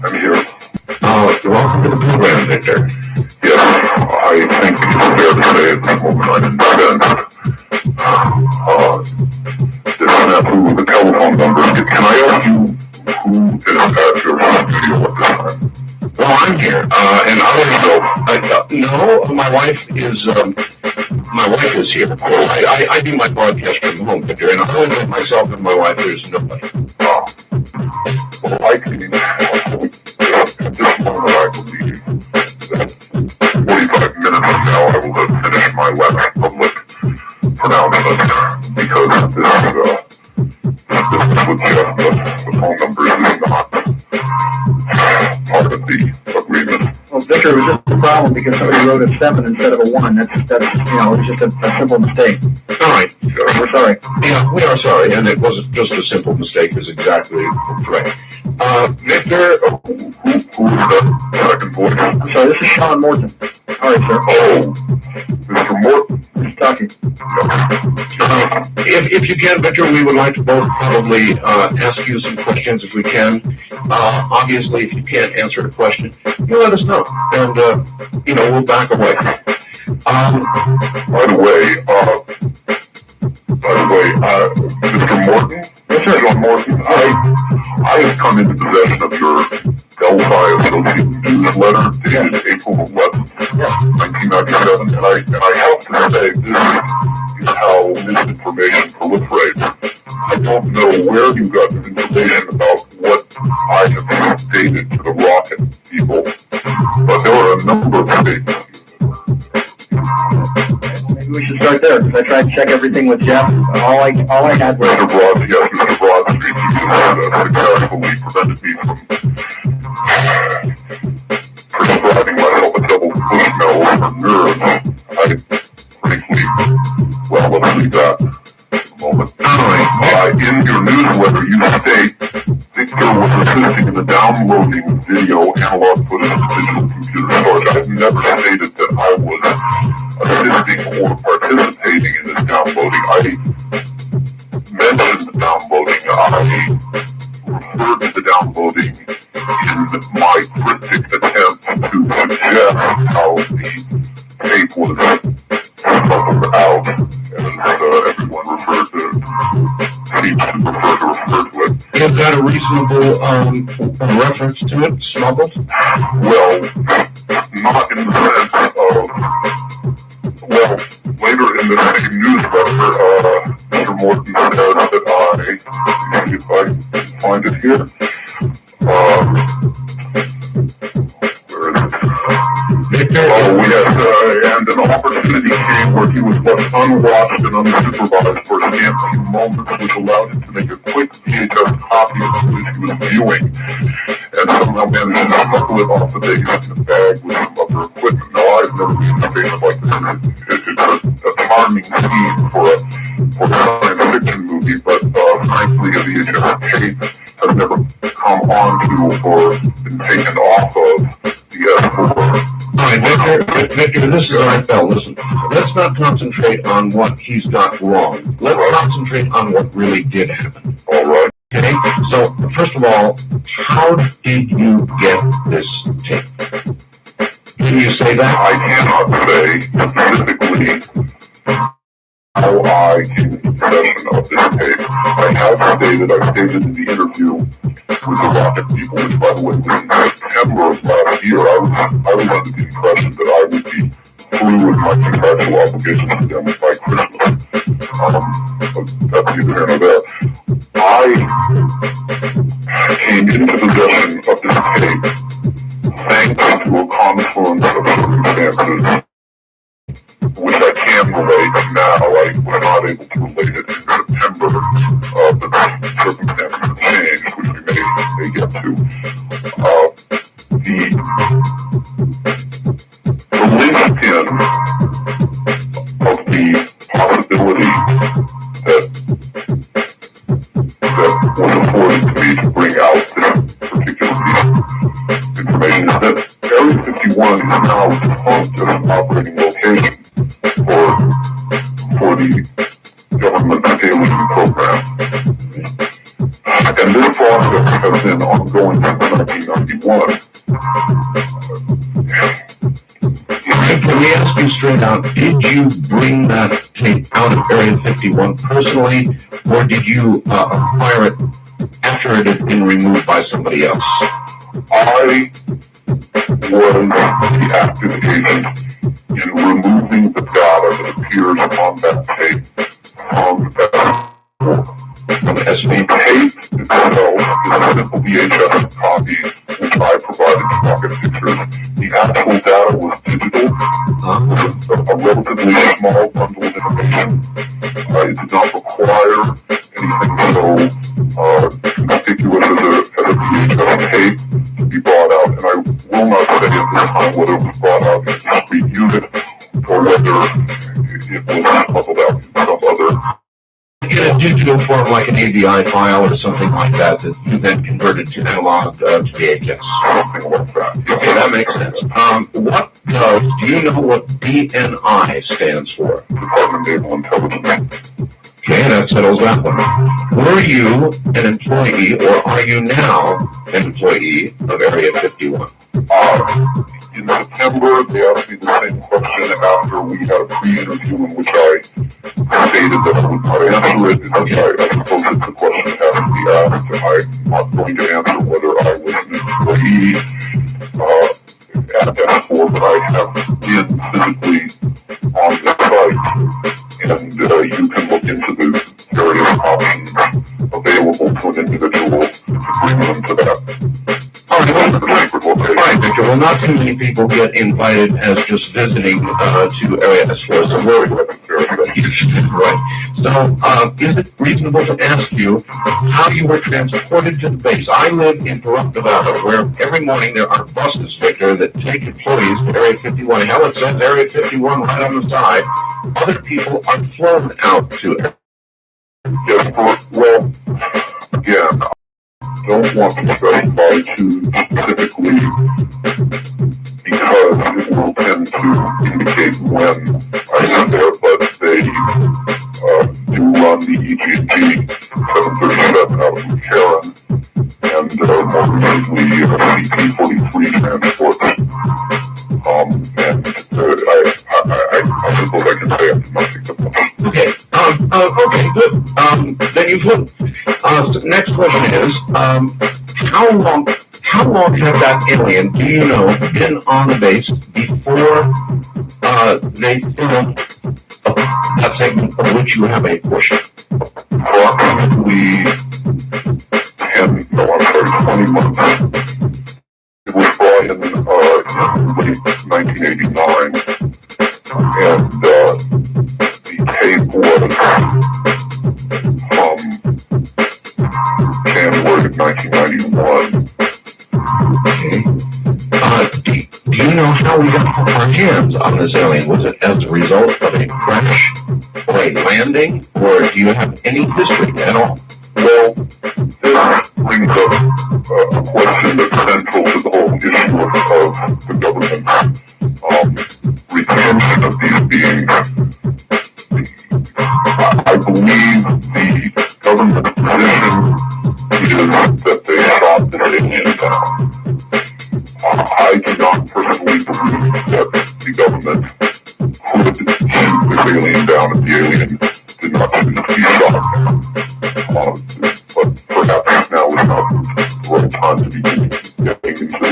I'm here. Welcome to the program, Victor. Yes, I think it's fair to say at this moment I'm in bed. through the telephone number. Can I ask you who is at your studio at this time? Well, I'm here, and no, my wife is here. I do my broadcast from home, Victor, and other than myself and my wife, there's nobody. Well, I can, at this moment, I believe that 45 minutes from now, I will have finished my last public pronouncement, because this with Jeff, the phone number is not part of the agreement. Well, Victor, it was just a problem because somebody wrote a 7 instead of a 1. That's it's just a simple mistake. All right. We're sorry. Yeah, we are sorry, and it wasn't just a simple mistake. It's exactly correct. Victor, Who is the second voice? I'm sorry, this is Sean Morton. All right, sir. Oh, Mr. Morton. Who's talking? if you can, Victor, we would like to both probably ask you some questions if we can. Obviously, if you can't answer the question, you let us know, and we'll back away. By the way, Mr. Morton? Yes, sir. John Morton, I have come into possession of your Delphi Associates newsletter dated April 11th, 1997, and I have to say this is how misinformation proliferates. I don't know where you got this information about what I have stated to the Rocket people, but there were a number of statements. Maybe we should start there, because I tried to check everything with Jeff. All I had was... Mr. Broadstreet, you successfully prevented me from prescribing myself a double Bushnell for nerves. Frankly, well, let's leave that for a moment. In your newsletter, you state Victor was assisting in the downloading of video analog footage of digital computer storage. I've never stated that I was assisting or participating in this downloading. I mentioned the downloading. I referred to the downloading in my cryptic attempt to suggest how the tape was smothered out, as everyone seems to refer to it. Is that a reasonable reference to it, smuggled? Well, not in the sense of, later in the same newsletter, Mr. Morton said that if I can find it here, where is it? Victor? Oh, yes, and an opportunity came where he was left unwatched and unsupervised for a scant few moments, which allowed him to make a quick VHS copy of the footage he was viewing, and somehow managed to smuggle it off the base in a bag with some other equipment. Now, I've never seen a case like this. It's a charming scene for a science fiction movie, but frankly, a VHS tape has never come onto or been taken off of the S4. All right, Victor, this is Bell. Listen, let's not concentrate on what he's got wrong. Let's concentrate on what really did happen. All right. Okay? So, first of all, how did you get this tape? Can you say that? I cannot say specifically how I came into possession of this tape. I stated in the interview with the Rocket people, which by the way was in September of last year, I was under the impression that I would be through with my contractual obligations to them by Christmas. But that's neither here nor there. I came into possession of this tape thanks to a confluence of circumstances which I can relate now. I was not able to relate it in September, but circumstances have changed, which we may get to. The linchpin of the possibility that was afforded to me to bring out this particular piece of information is that Area 51 is now the default operating location for the government scaling program. And this process has been ongoing since 1991. Victor, we ask you straight out, did you bring that tape out of Area 51 personally, or did you acquire it after it had been removed by somebody else? I was the active agent in removing the data that appears on that tape from From the SV? tape itself is a simple VHS copy, which I provided to Rocket Pictures. The actual data was digital, a relatively small bundle of information. It did not require anything so conspicuous as a VHS tape to be brought out, and I will not say at this time whether it was brought out in a discrete unit or whether it was puzzled out in some other. In a digital form like an AVI file or something like that you then converted to analog to VHS. Something like that. Okay, that makes sense. Do you know what DNI stands for? Department of Naval Intelligence. Okay, that settles that one. Were you an employee or are you now an employee of Area 51? In September, they asked me the same question after we had a pre-interview in which I stated that I would not answer it. I suppose it's a question that has to be asked. I'm not going to answer whether I was an employee at S4, but I have been physically on the site, and you can look into the various options available to an individual to bring them to that. All right, Victor. Well, not too many people get invited as just visiting to Area S4, so we're right. So, is it reasonable to ask you how you were transported to the base? I live in Pahrump, Nevada, where every morning there are buses, Victor, that take employees to Area 51. Hell, it says Area 51 right on the side. Other people are flown out to it. Yes, well, again, don't want to specify too specifically because it will tend to indicate when I am there, but they do run the EG&T 737 out of McCarran and more recently CP-43 transports. And I suppose I can say I'm nothing to that. Okay. Okay, good. Then you've looked. So next question is, how long had that alien, do you know, been on the base before they filmed that segment of which you have a portion? Approximately 20 months. It was brought in late 1989, and the tape was from January of 1991. Okay. Do you know how we got our hands on this alien? Was it as a result of a crash or a landing, or do you have any history at all? Well, this brings up a question that's central to the whole issue of the government's retention of these beings. I believe the government's position is that they shot the alien down. I do not personally believe that the government could shoot this alien down if the alien did not choose to be shot down. But perhaps now is not the right time to be getting into the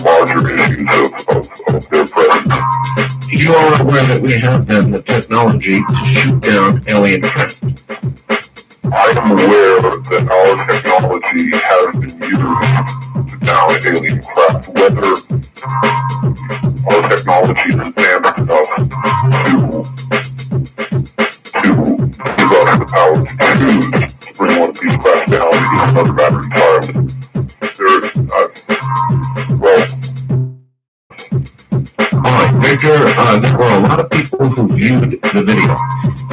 larger issues of their presence. You are aware that we have then the technology to shoot down alien craft? I am aware that our technology has been used to down alien craft. Whether our technology is advanced enough to give us the power to choose to bring one of these craft down is another matter entirely. Victor, there were a lot of people who viewed the video.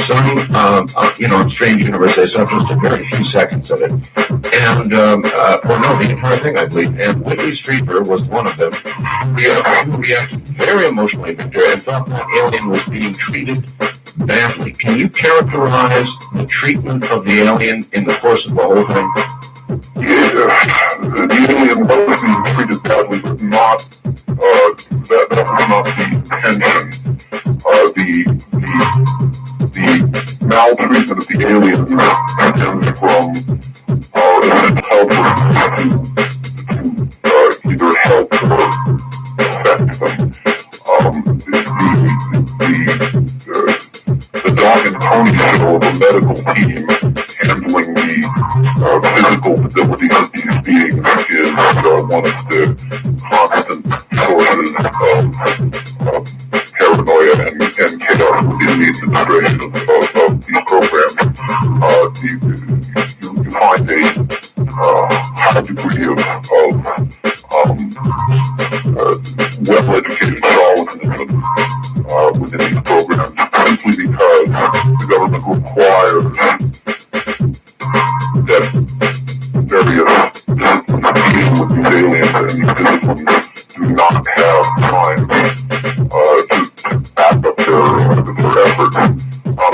Some, on Strange Universe, they saw just a very few seconds of it. And, the entire thing, I believe. And Whitley Strieber was one of them who reacted very emotionally, Victor, and thought that alien was being treated badly. Can you characterize the treatment of the alien in the course of the whole thing? Yeah, the alien was being treated badly, but not that was not the intention. The maltreatment of the aliens stems from our intelligence to either help or affect them. The Doc and Tony show of a medical team handling the physical abilities of these beings is one of the constant sources of paranoia and chaos within the administration of these programs. You find a high degree of well-educated charlatanism within these programs, simply because the government requires that various disciplines dealing with these aliens and these disciplines do not have time to back up their efforts.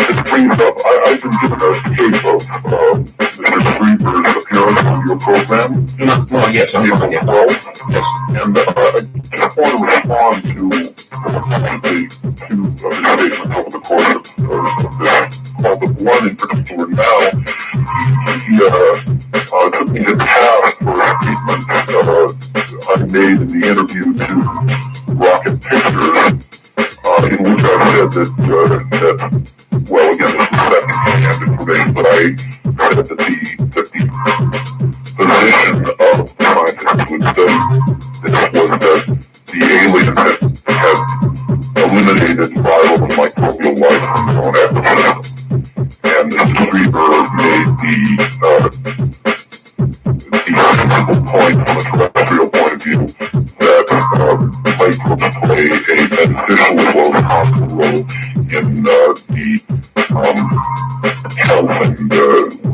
This brings up, I've been given a tape of Mr. Freeber's appearance on your program. Well, yes, I'm April yes. 12th. Yes. And I just want to respond to the statements over the course of this call, but one in particular now. He took me to task for a statement I made in the interview to Rocket Pictures, in which I said that well, again, this is second-hand information, but I said that the position of the scientists who had studied this was that the aliens had eliminated viral and microbial life from their own ecosystem. And Mr. Freeber made the simple point from a terrestrial point of view that microbes play a beneficial as well as harmful role in the health and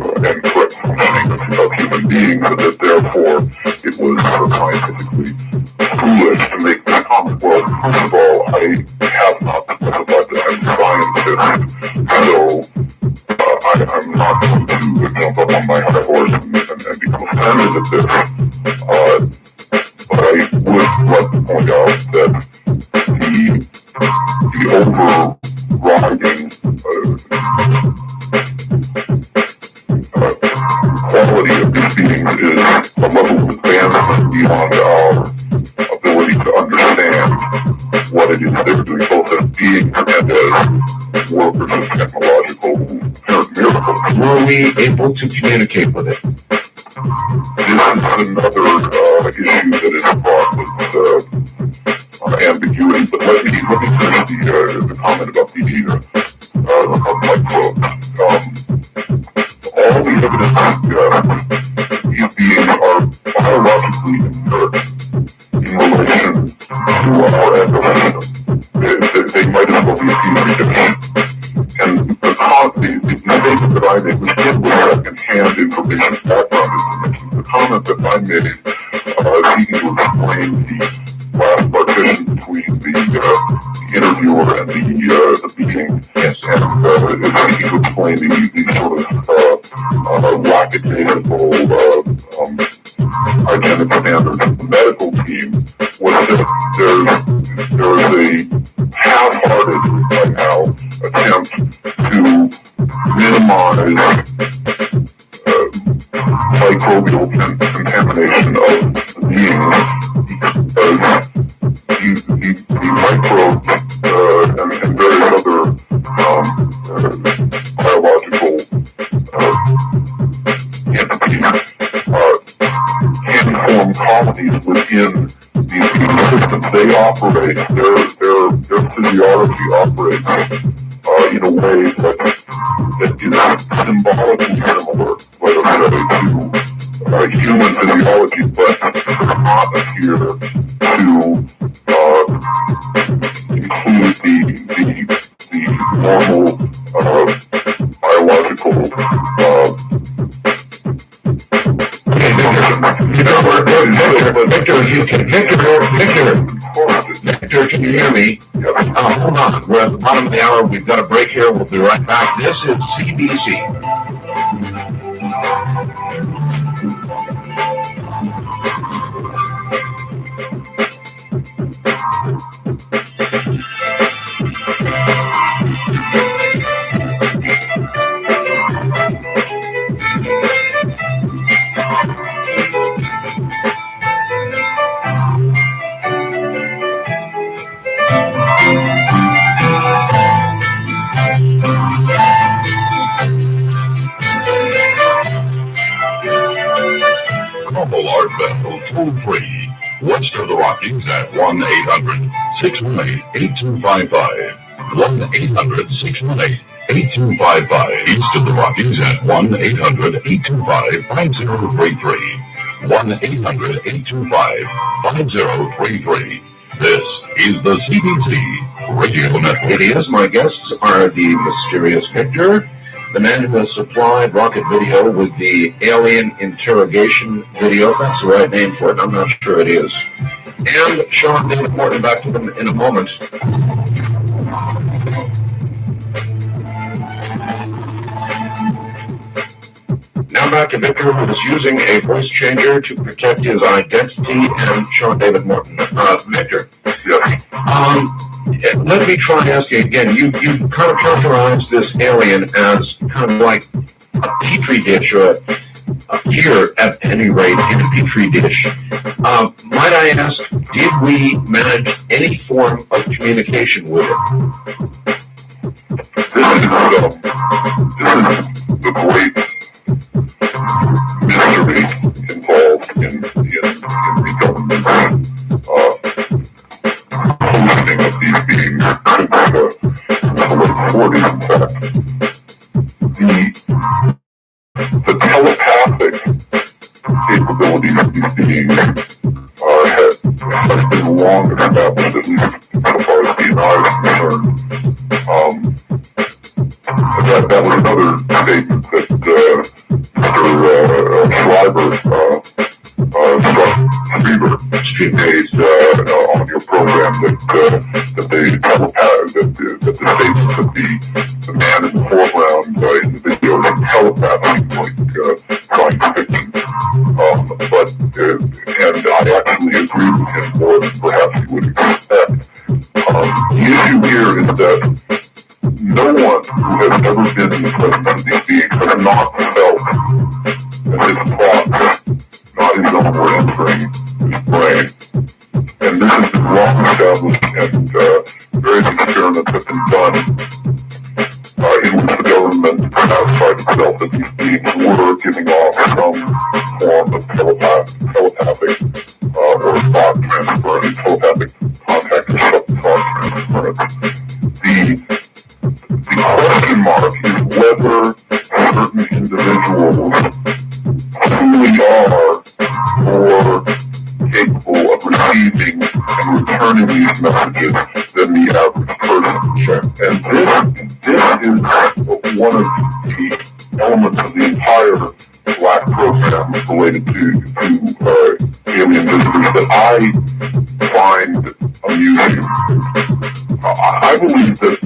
correct functioning of human beings, and that therefore it was scientifically foolish to make this comment. Well, first of all, I have not specified that I'm a scientist, so I'm not going to jump up on my high horse and become offended at this. But I would like to point out that the overriding quality of these beings is a level of advancement beyond our ability to understand what it is they're doing, both as beings and as workers of technological miracles. Were we able to communicate with it? This is another issue that is fraught with ambiguity, but let me finish the comment about the microbes. All the evidence suggests these beings are biologically inert in relation to our ecosystem. They might as well be a petri dish. And the statement that I made, which did with second-hand information, background information, the comment that I made seeking to explain the last partition between the interviewer and the being, Yes. and seeking to explain the sort of lackadaisical hygienic standards of the medical team, was that there is a half-hearted, by now, attempt to minimize microbial contamination of beings, because the microbes and various other biological entities can form colonies within these systems. They operate, their physiology operates in a way that is symbolically similar, let us say, to human physiology, but does not appear to include the normal biological Victor, can you hear me? Hold on. We're at the bottom of the hour. We've got a break here. We'll be right back. This is CBC. Rockies at 1-800-618-8255. 1-800-618-8255. East of the Rockies at 1-800-825-5033. 1-800-825-5033. This is the CBC Radio Network. It is. My guests are the mysterious Victor, the man who has supplied Rocket Video with the alien interrogation video. That's the right name for it. I'm not sure it is. And Sean David Morton, back to them in a moment. Now back to Victor, who is using a voice changer to protect his identity, and Sean David Morton. Victor. Yes. Let me try and ask you again. You kind of characterized this alien as kind of like a petri dish, or here at any rate in a petri dish. Might I ask, did we manage any form of communication with it? This is the great mystery involved in the government's posting of these beings since the late 40s, in fact. The telepathic capabilities of these beings have been long established, at least so far as the eye is concerned. That was another statement that Mr. Schreiber made on your program, that the telepath, that the statements that the man in the foreground in the video is a telepath, like science fiction. And I actually agree with him more than perhaps he would expect. The issue here is that no one who has ever been in the presence of these beings has not felt that his thoughts, not his own, were entering his brain. And this has been long established, and various experiments have been done in which the government satisfied itself that these beings were giving off some form of telepathic or thought transference, telepathic contact or thought transference. The question mark is whether certain individuals truly are more capable of receiving and returning these messages than the average person. Sure. And this is one of the elements of the entire Black program related to alien visitors that I find amusing. I believe that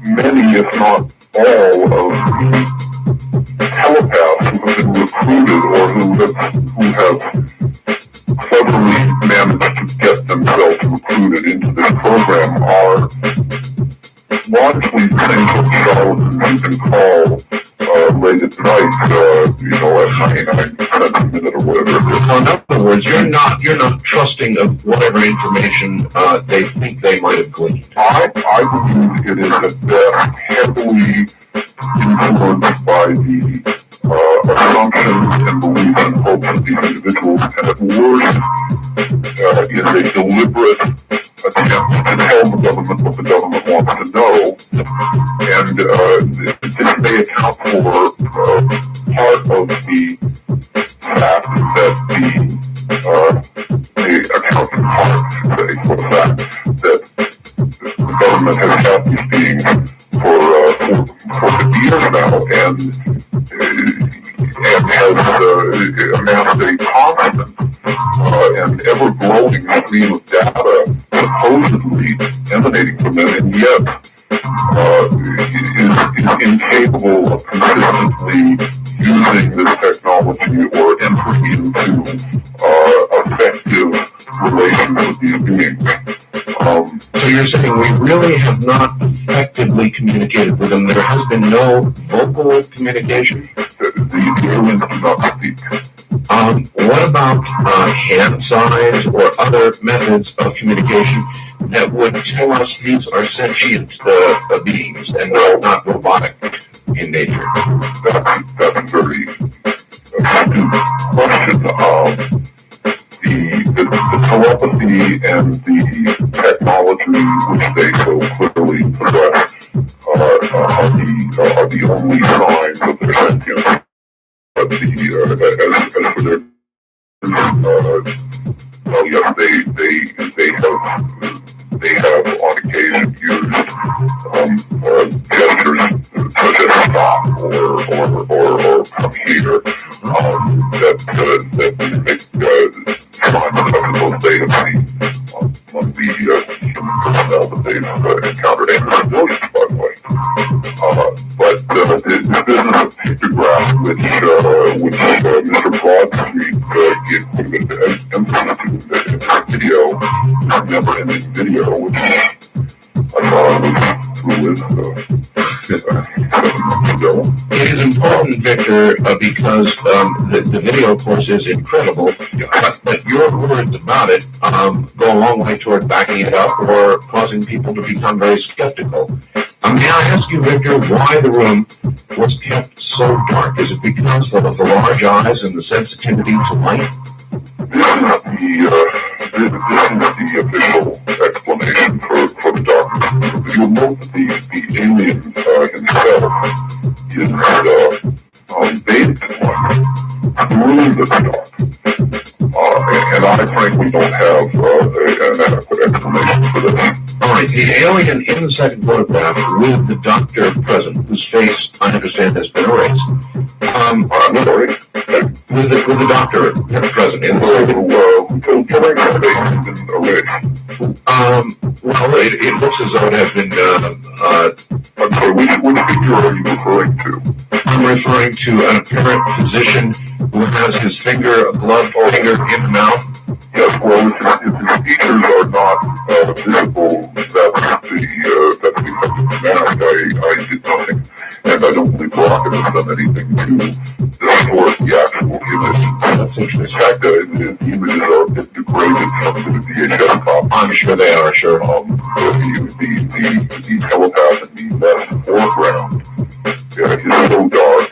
many, if not all, of the telepaths who have been recruited or who have cleverly managed to get themselves recruited into this program are largely the things that charlatans you can call late at night, at 99 cents a minute or whatever. So in other words, you're not trusting of whatever information they think they might have gleaned. I believe it is at best heavily influenced by the assumptions and beliefs and hopes of these individuals, and at worst is a deliberate attempt to tell the government what the government wants to know, and this may account for part of the fact that they account in part, say, for the fact that the government has had these beings for 50 years now, and has amassed a constant and ever-growing stream of data supposedly emanating from them, and yet is incapable of consistently using this technology or entering into effective relations with these beings. So you're saying we really have not effectively communicated with them. There has been no vocal communication? The aliens do not speak. What about hand signs or other methods of communication that would tell us these are sentient beings and not robotic in nature? That's a very astute question. The telepathy and the technology which they so clearly possess are the only signs of their sentience. But as for their well, yes, they have on occasion used gestures such as stop or come here that make signs such as those they have seen on the human personnel that they've encountered, and civilians, by the way. But the business of pictographs, which Mr. Broadstreet gave quite a bit of emphasis to in the video, never-ending video, which I thought was It is important, Victor, because the video, of course, is incredible, but your words about it go a long way toward backing it up or causing people to become very skeptical. May I ask you, Victor, why the room was kept so dark? Is it because of the large eyes and the sensitivity to light? This is the official explanation for the darkness. You'll note that the alien himself is bathed in light through the dark. And I frankly don't have an adequate explanation for this. All right, the alien in the second photograph with the doctor present, whose face, I understand, has been erased. I'm sorry. With the doctor present in the second well, it looks as though it has been, I'm sorry, which figure are you referring to? I'm referring to an apparent physician who has his finger, a gloved finger in the mouth. Yes, well, if his features are not visible, that's the effect of the mask. I did nothing, and I don't believe Rocket has done anything to distort the actual image. That's interesting. In fact, the images are a bit degraded from the VHS copy. I'm sure they are, sure. The telepath in the left foreground is so dark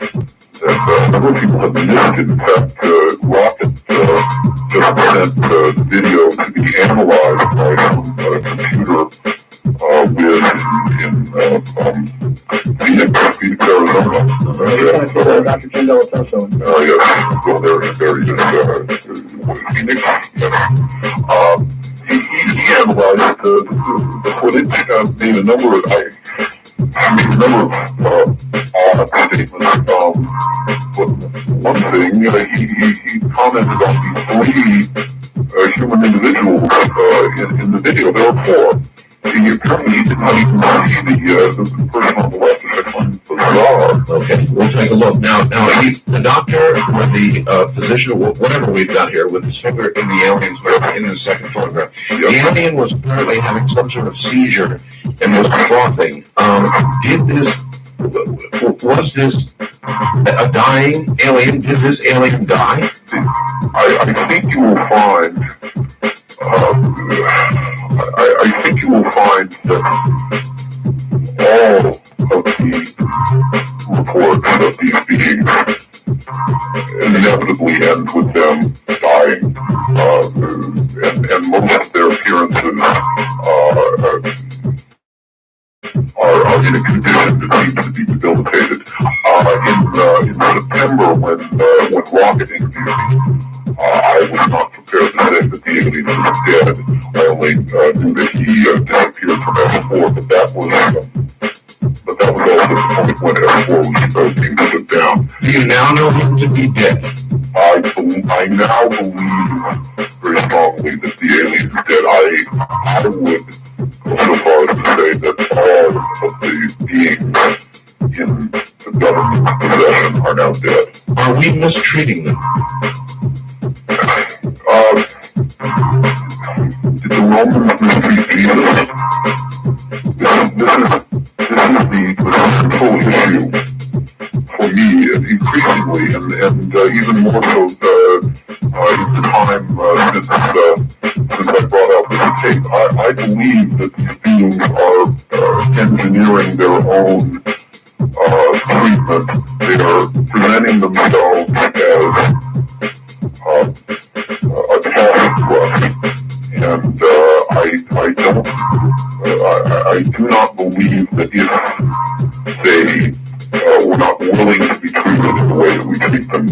that a number of people have missed it. In fact, Rocket just sent the video to be analyzed by some computer whiz in Phoenix, Arizona. Dr. Jim Delatoso. Yes, go there and there in Phoenix. He analyzed the footage, made a number of odd statements. But one thing, he commented on the 3 human individuals in the video. There were 4. He apparently did not even see the person on the left, the second one, bizarre. Okay, we'll take a look. Now, the doctor or the physician, whatever we've got here, with his finger in the alien's mouth in the second photograph, the alien was apparently having some sort of seizure and was frothing. Was this a dying alien? Did this alien die? I think you will find. I think you will find that all of the reports of these beings inevitably end with them dying, and most of their appearances are in a condition that seems to be debilitated. In September, when Rocket interviewed me, I was not prepared to say that the alien was dead. I only knew that he disappeared from S4, but that was also the point when S4 was being stood down. Do you now know him to be dead? I now believe very strongly that the alien is dead. I would go so far as to say that all of the beings in the government's possession are now dead. Are we mistreating them? Did the Romans mistreat Jesus? This is the central issue for me, increasingly, and even more so in the time since I brought out this tape. I believe that these beings are engineering their own treatment. They are presenting themselves as a task to us. I do not believe that if they were not willing to be treated in the way that we treat them,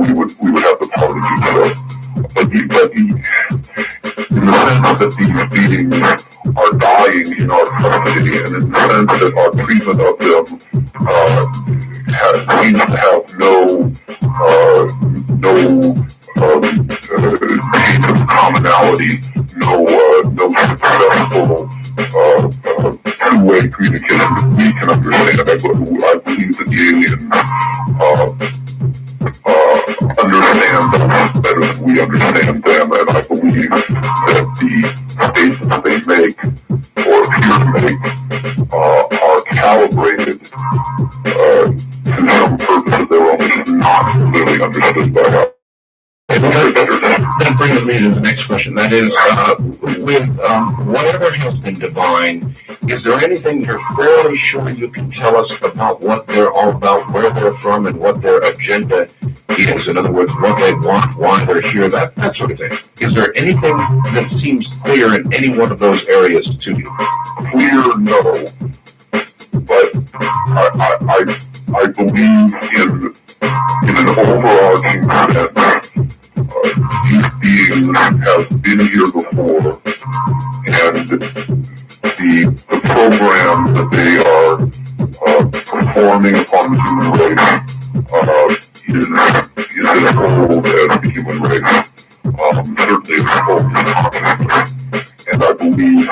we would have the power to do so. But in the sense that these beings are dying in our custody, and in the sense that our treatment of them seems to have no case of commonality, no successful two-way communication that we can understand. I believe that the aliens understand us better than we understand them, and I believe that the statements they make or appear to make are calibrated to some purpose of their own, which is not clearly understood by us. That brings me to the next question. That is, with whatever has been divine, is there anything you're fairly sure you can tell us about what they're all about, where they're from, and what their agenda is? In other words, what they want, why they're here, that sort of thing. Is there anything that seems clear in any one of those areas to you? Clear, no. But I believe in an overarching sense. These beings have been here before, and the program that they are performing upon the human race is as old as the human race, certainly as old as consciousness. And I believe,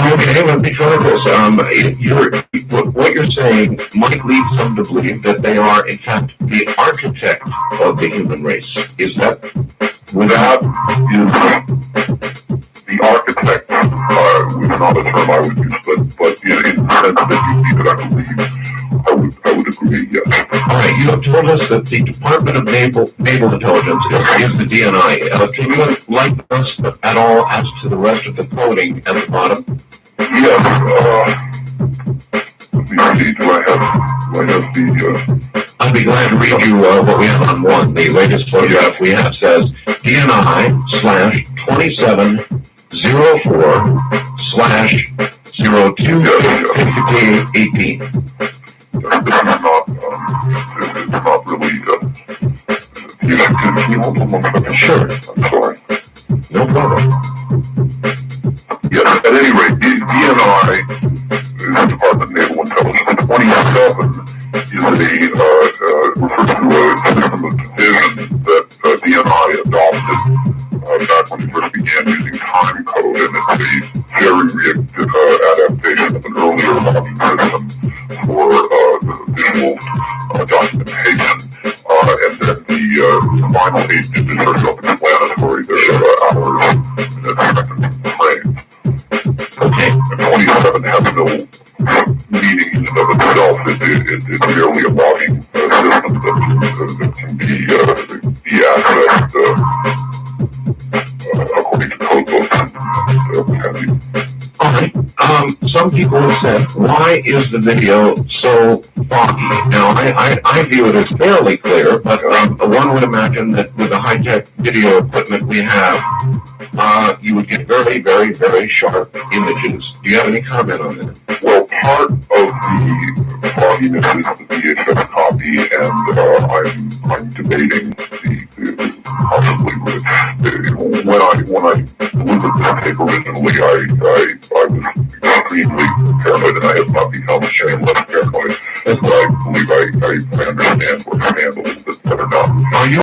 okay, let me try this. What you're saying might lead some to believe that they are, in fact, the architect of the human race. Is that without the architect was not a term I would use, but in the sense that you see that I believe, I would agree, yes. All right, you have told us that the Department of Naval Intelligence is the DNI. Can you enlighten us at all as to the rest of the coding at the bottom? Yes. Let me see. Do I have the? I'd be glad to read you what we have on one. The latest photograph we have says DNI/2704/02/18. This is not really. Can you hold on one second? Sure. I'm sorry. No problem. Yes. At any rate, DNI is the Department of Naval Intelligence. 27 is refers to a system of division that DNI adopted back when we first began using time code, and it's a very adaptation of an earlier logging system for the visual documentation. And then the final 8 digits are self-explanatory. They're hours, minutes, seconds, frames. Okay. And 27 has no meaning in and of itself. It's merely a logging system that can be accessed according to code books and what have you. All right. Some people have said, why is the video so foggy? Now, I view it as fairly clear, but one would imagine that with the high-tech video equipment we have, you would get very, very, very sharp images. Do you have any comment on that? Well, part of the fogginess is the VHS copy, and I'm debating possibly when I delivered this tape originally, I was extremely paranoid, and I have not become less paranoid. But I believe I understand where to stand a little bit better now. Are you